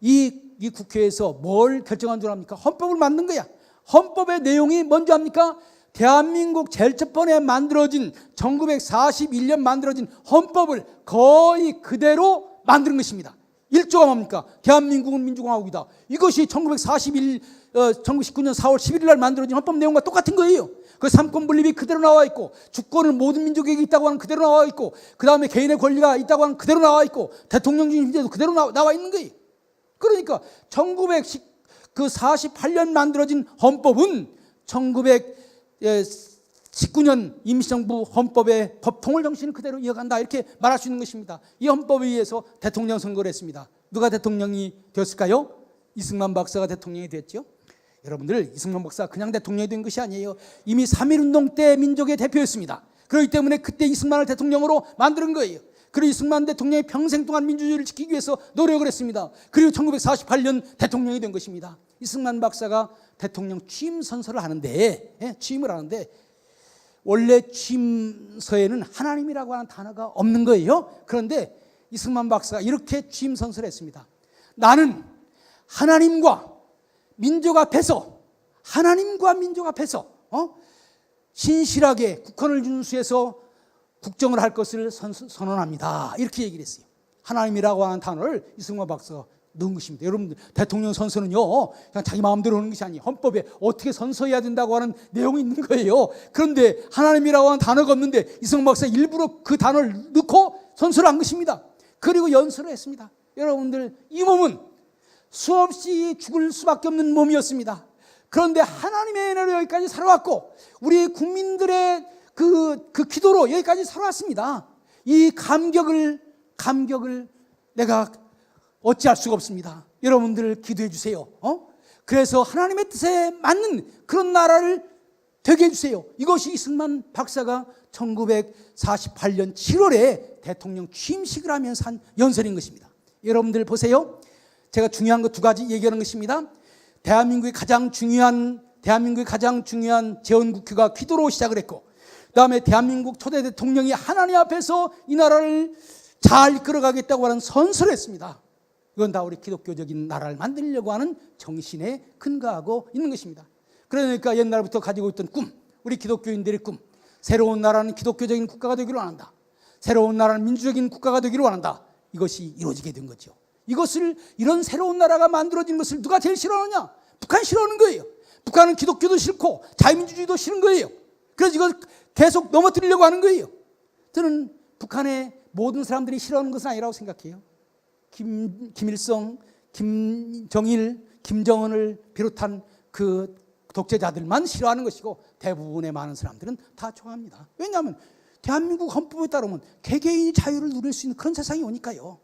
이 국회에서 뭘 결정한 줄 압니까? 헌법을 만든 거야. 헌법의 내용이 뭔지 압니까? 대한민국 제일 첫 번에 만들어진 1941년 만들어진 헌법을 거의 그대로 만드는 것입니다. 1조가 뭡니까? 대한민국은 민주공화국이다. 이것이 1919년 4월 11일 날 만들어진 헌법 내용과 똑같은 거예요. 그 삼권 분립이 그대로 나와 있고 주권은 모든 민족에게 있다고 하는 그대로 나와 있고 그 다음에 개인의 권리가 있다고 하는 그대로 나와 있고 대통령주의 힘제도 그대로 나와 있는 거예요. 그러니까 1948년 만들어진 헌법은 1919년 임시정부 헌법의 법통을 정신을 그대로 이어간다, 이렇게 말할 수 있는 것입니다. 이 헌법에 의해서 대통령 선거를 했습니다. 누가 대통령이 되었을까요? 이승만 박사가 대통령이 됐죠. 여러분들, 이승만 박사가 그냥 대통령이 된 것이 아니에요. 이미 3.1운동 때 민족의 대표였습니다. 그렇기 때문에 그때 이승만을 대통령으로 만드는 거예요. 그리고 이승만 대통령이 평생 동안 민주주의를 지키기 위해서 노력을 했습니다. 그리고 1948년 대통령이 된 것입니다. 이승만 박사가 대통령 취임 선서를 하는데, 취임을 하는데 원래 취임서에는 하나님이라고 하는 단어가 없는 거예요. 그런데 이승만 박사가 이렇게 취임 선서를 했습니다. 나는 하나님과 민족 앞에서 신실하게 국헌을 준수해서 국정을 할 것을 선언합니다. 이렇게 얘기를 했어요. 하나님이라고 하는 단어를 이승만 박사가 넣은 것입니다. 여러분들, 대통령 선서는요, 그냥 자기 마음대로 하는 것이 아니에요. 헌법에 어떻게 선서해야 된다고 하는 내용이 있는 거예요. 그런데 하나님이라고 하는 단어가 없는데 이승만 박사가 일부러 그 단어를 넣고 선서를 한 것입니다. 그리고 연설을 했습니다. 여러분들, 이 몸은 수없이 죽을 수밖에 없는 몸이었습니다. 그런데 하나님의 은혜로 여기까지 살아왔고 우리 국민들의 그 기도로 여기까지 살아왔습니다. 이 감격을 내가 어찌할 수가 없습니다. 여러분들 기도해 주세요. 그래서 하나님의 뜻에 맞는 그런 나라를 되게 해주세요. 이것이 이승만 박사가 1948년 7월에 대통령 취임식을 하면서 한 연설인 것입니다. 여러분들 보세요. 제가 중요한 거 두 가지 얘기하는 것입니다. 대한민국의 가장 중요한 재헌국회가 기도로 시작을 했고, 그 다음에 대한민국 초대 대통령이 하나님 앞에서 이 나라를 잘 이끌어가겠다고 하는 선서를 했습니다. 이건 다 우리 기독교적인 나라를 만들려고 하는 정신에 근거하고 있는 것입니다. 그러니까 옛날부터 가지고 있던 꿈, 우리 기독교인들의 꿈, 새로운 나라는 기독교적인 국가가 되기를 원한다. 새로운 나라는 민주적인 국가가 되기를 원한다. 이것이 이루어지게 된 거죠. 이런 새로운 나라가 만들어진 것을 누가 제일 싫어하느냐? 북한 싫어하는 거예요. 북한은 기독교도 싫고 자유민주주의도 싫은 거예요. 그래서 이걸 계속 넘어뜨리려고 하는 거예요. 저는 북한의 모든 사람들이 싫어하는 것은 아니라고 생각해요. 김일성, 김정일, 김정은을 비롯한 그 독재자들만 싫어하는 것이고 대부분의 많은 사람들은 다 좋아합니다. 왜냐하면 대한민국 헌법에 따르면 개개인이 자유를 누릴 수 있는 그런 세상이 오니까요.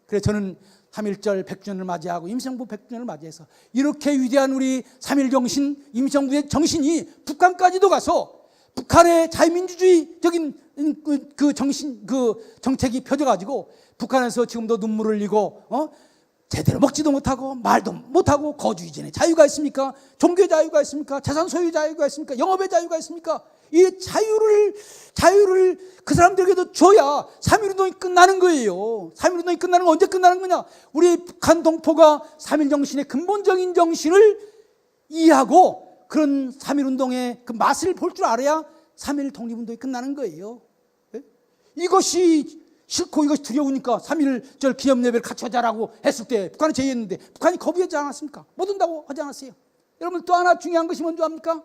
그래서 저는 3.1절 100주년을 맞이하고 임시정부 100주년을 맞이해서 이렇게 위대한 우리 3.1 정신, 임시정부의 정신이 북한까지도 가서 북한의 자유민주주의적인 그 정신, 그 정책이 펴져가지고 북한에서 지금도 눈물을 흘리고 제대로 먹지도 못하고 말도 못하고 거주 이전에 자유가 있습니까? 종교의 자유가 있습니까? 재산 소유 자유가 있습니까? 영업의 자유가 있습니까? 이 자유를 그 사람들에게도 줘야 3.1운동이 끝나는 거예요. 3.1운동이 끝나는 건 언제 끝나는 거냐? 우리 북한 동포가 3.1 정신의 근본적인 정신을 이해하고 그런 3.1운동의 그 맛을 볼 줄 알아야 3.1 독립운동이 끝나는 거예요. 이것이 싫고 이것이 두려우니까 3.1절 기념예배를 같이 하자라고 했을 때 북한이 제의했는데 북한이 거부하지 않았습니까? 못 온다고 하지 않았어요. 여러분 또 하나 중요한 것이 뭔지 압니까?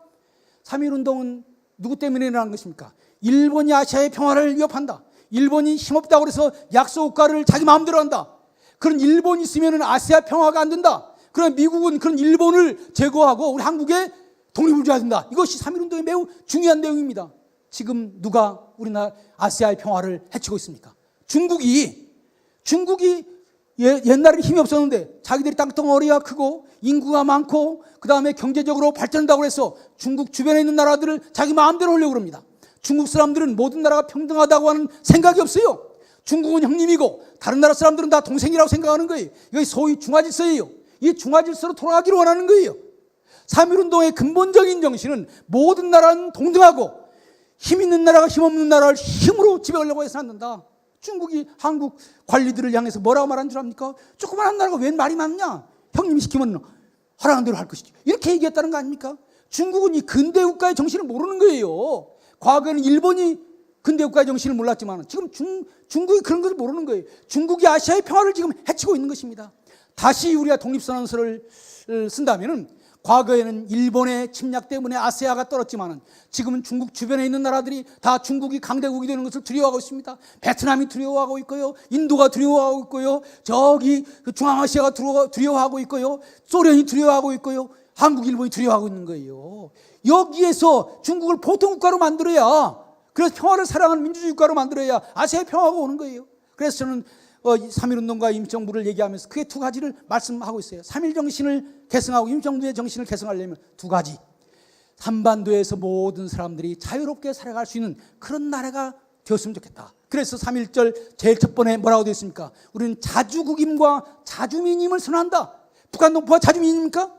3.1운동은 누구 때문에 일어난 것입니까? 일본이 아시아의 평화를 위협한다. 일본이 힘없다고 해서 약소국가를 자기 마음대로 한다. 그런 일본이 있으면 아시아 평화가 안 된다. 그럼 미국은 그런 일본을 제거하고 우리 한국에 독립을 줘야 된다. 이것이 3.1운동의 매우 중요한 내용입니다. 지금 누가 우리나라 아시아의 평화를 해치고 있습니까? 중국이 옛날에 힘이 없었는데 자기들이 땅덩어리가 크고 인구가 많고 그 다음에 경제적으로 발전한다고 해서 중국 주변에 있는 나라들을 자기 마음대로 하려고 합니다. 중국 사람들은 모든 나라가 평등하다고 하는 생각이 없어요. 중국은 형님이고 다른 나라 사람들은 다 동생이라고 생각하는 거예요. 이게 소위 중화질서예요. 이 중화질서로 돌아가기를 원하는 거예요. 3.1운동의 근본적인 정신은 모든 나라는 동등하고 힘 있는 나라가 힘 없는 나라를 힘으로 지배하려고 해서 않는다. 중국이 한국 관리들을 향해서 뭐라고 말한 줄 압니까? 조그만한 나라가 웬 말이 많냐? 형님이 시키면 하라는 대로 할 것이지. 이렇게 얘기했다는 거 아닙니까? 중국은 이 근대 국가의 정신을 모르는 거예요. 과거에는 일본이 근대 국가의 정신을 몰랐지만 지금 중국이 그런 것을 모르는 거예요. 중국이 아시아의 평화를 지금 해치고 있는 것입니다. 다시 우리가 독립선언서를 쓴다면은 과거에는 일본의 침략 때문에 아시아가 떨었지만 지금은 중국 주변에 있는 나라들이 다 중국이 강대국이 되는 것을 두려워하고 있습니다. 베트남이 두려워하고 있고요. 인도가 두려워하고 있고요. 저기 중앙아시아가 두려워하고 있고요. 소련이 두려워하고 있고요. 한국, 일본이 두려워하고 있는 거예요. 여기에서 중국을 보통국가로 만들어야, 그래서 평화를 사랑하는 민주주의 국가로 만들어야 아시아의 평화가 오는 거예요. 그래서 저는 3.1운동과 임시정부를 얘기하면서 크게 두 가지를 말씀하고 있어요. 3.1 정신을 계승하고 임시정부의 정신을 계승하려면 두 가지. 한반도에서 모든 사람들이 자유롭게 살아갈 수 있는 그런 나라가 되었으면 좋겠다. 그래서 3.1절 제일 첫 번에 뭐라고 되어 있습니까? 우리는 자주국임과 자주민임을 선언한다. 북한 동포가 자주민입니까?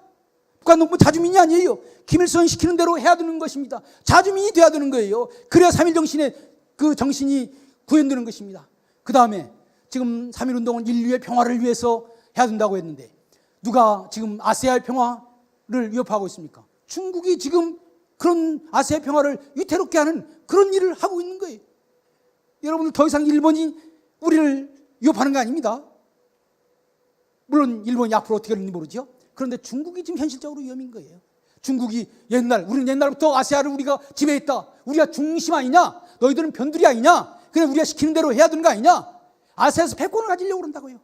북한 동포 자주민이 아니에요. 김일성이 시키는 대로 해야 되는 것입니다. 자주민이 돼야 되는 거예요. 그래야 3.1 정신의 그 정신이 구현되는 것입니다. 그 다음에 지금 3.1운동은 인류의 평화를 위해서 해야 된다고 했는데 누가 지금 아시아의 평화를 위협하고 있습니까? 중국이 지금 그런 아시아의 평화를 위태롭게 하는 그런 일을 하고 있는 거예요. 여러분들 더 이상 일본이 우리를 위협하는 거 아닙니다. 물론 일본이 앞으로 어떻게 될지 모르죠. 그런데 중국이 지금 현실적으로 위험인 거예요. 중국이 우리는 옛날부터 아시아를 우리가 지배했다. 우리가 중심 아니냐? 너희들은 변두리 아니냐? 그래 우리가 시키는 대로 해야 되는 거 아니냐? 아시아에서 패권을 가지려고 그런다고요.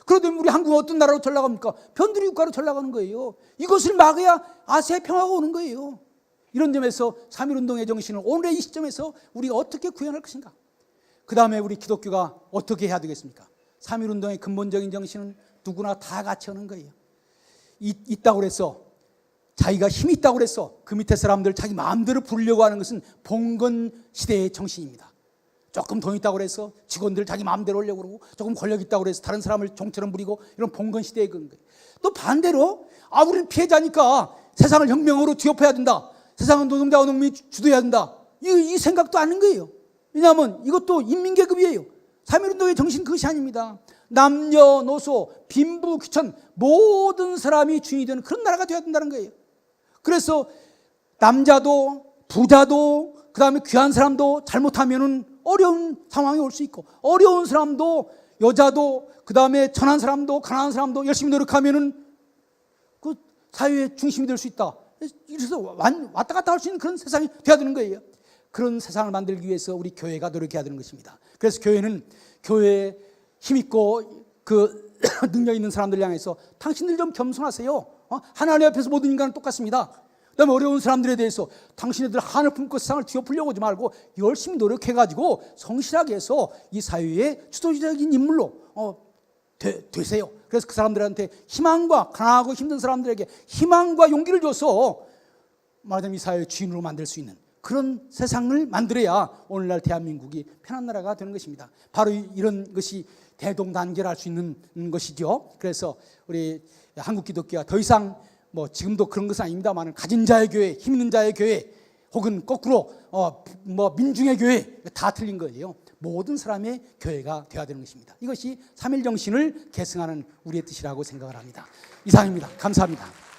그런데 우리 한국은 어떤 나라로 전락합니까? 변두리 국가로 전락하는 거예요. 이것을 막아야 아시아의 평화가 오는 거예요. 이런 점에서 3.1운동의 정신을 오늘의 이 시점에서 우리가 어떻게 구현할 것인가? 그 다음에 우리 기독교가 어떻게 해야 되겠습니까? 3.1운동의 근본적인 정신은 누구나 다 같이 하는 거예요. 있다고 그래서 자기가 힘이 있다고 그래서 그 밑에 사람들 자기 마음대로 부르려고 하는 것은 봉건 시대의 정신입니다. 조금 돈 있다고 그래서 직원들 자기 마음대로 하려고 그러고 조금 권력 있다고 그래서 다른 사람을 종처럼 부리고 이런 봉건 시대의 그런 거예요. 또 반대로 우리는 피해자니까 세상을 혁명으로 뒤엎어야 된다. 세상은 노동자와 농민이 주도해야 된다. 이 생각도 아닌 거예요. 왜냐하면 이것도 인민계급이에요. 3.1운동의 정신 그것이 아닙니다. 남녀노소, 빈부, 귀천 모든 사람이 주인이 되는 그런 나라가 되어야 된다는 거예요. 그래서 남자도 부자도 그 다음에 귀한 사람도 잘못하면은 어려운 상황이 올 수 있고 어려운 사람도 여자도 그 다음에 천한 사람도 가난한 사람도 열심히 노력하면은 그 사회의 중심이 될 수 있다. 그래서 왔다 갔다 할 수 있는 그런 세상이 되어야 되는 거예요. 그런 세상을 만들기 위해서 우리 교회가 노력해야 되는 것입니다. 그래서 교회는 교회에 힘있고 그 능력 있는 사람들 향해서 당신들 좀 겸손하세요. 하나님 앞에서 모든 인간은 똑같습니다. 그다음에 어려운 사람들에 대해서 당신네들 한을 품고 세상을 뒤엎으려고 하지 말고 열심히 노력해가지고 성실하게 해서 이 사회의 주도적인 인물로 되세요. 그래서 그 사람들한테 희망과, 가난하고 힘든 사람들에게 희망과 용기를 줘서 말하자면 이 사회의 주인으로 만들 수 있는 그런 세상을 만들어야 오늘날 대한민국이 편한 나라가 되는 것입니다. 바로 이런 것이 대동단계를 할 수 있는 것이죠. 그래서 우리 한국 기독교가 더 이상 뭐 지금도 그런 것은 아닙니다만 가진 자의 교회, 힘 있는 자의 교회, 혹은 거꾸로 뭐 민중의 교회, 다 틀린 거예요. 모든 사람의 교회가 되어야 되는 것입니다. 이것이 삼일 정신을 계승하는 우리의 뜻이라고 생각을 합니다. 이상입니다. 감사합니다.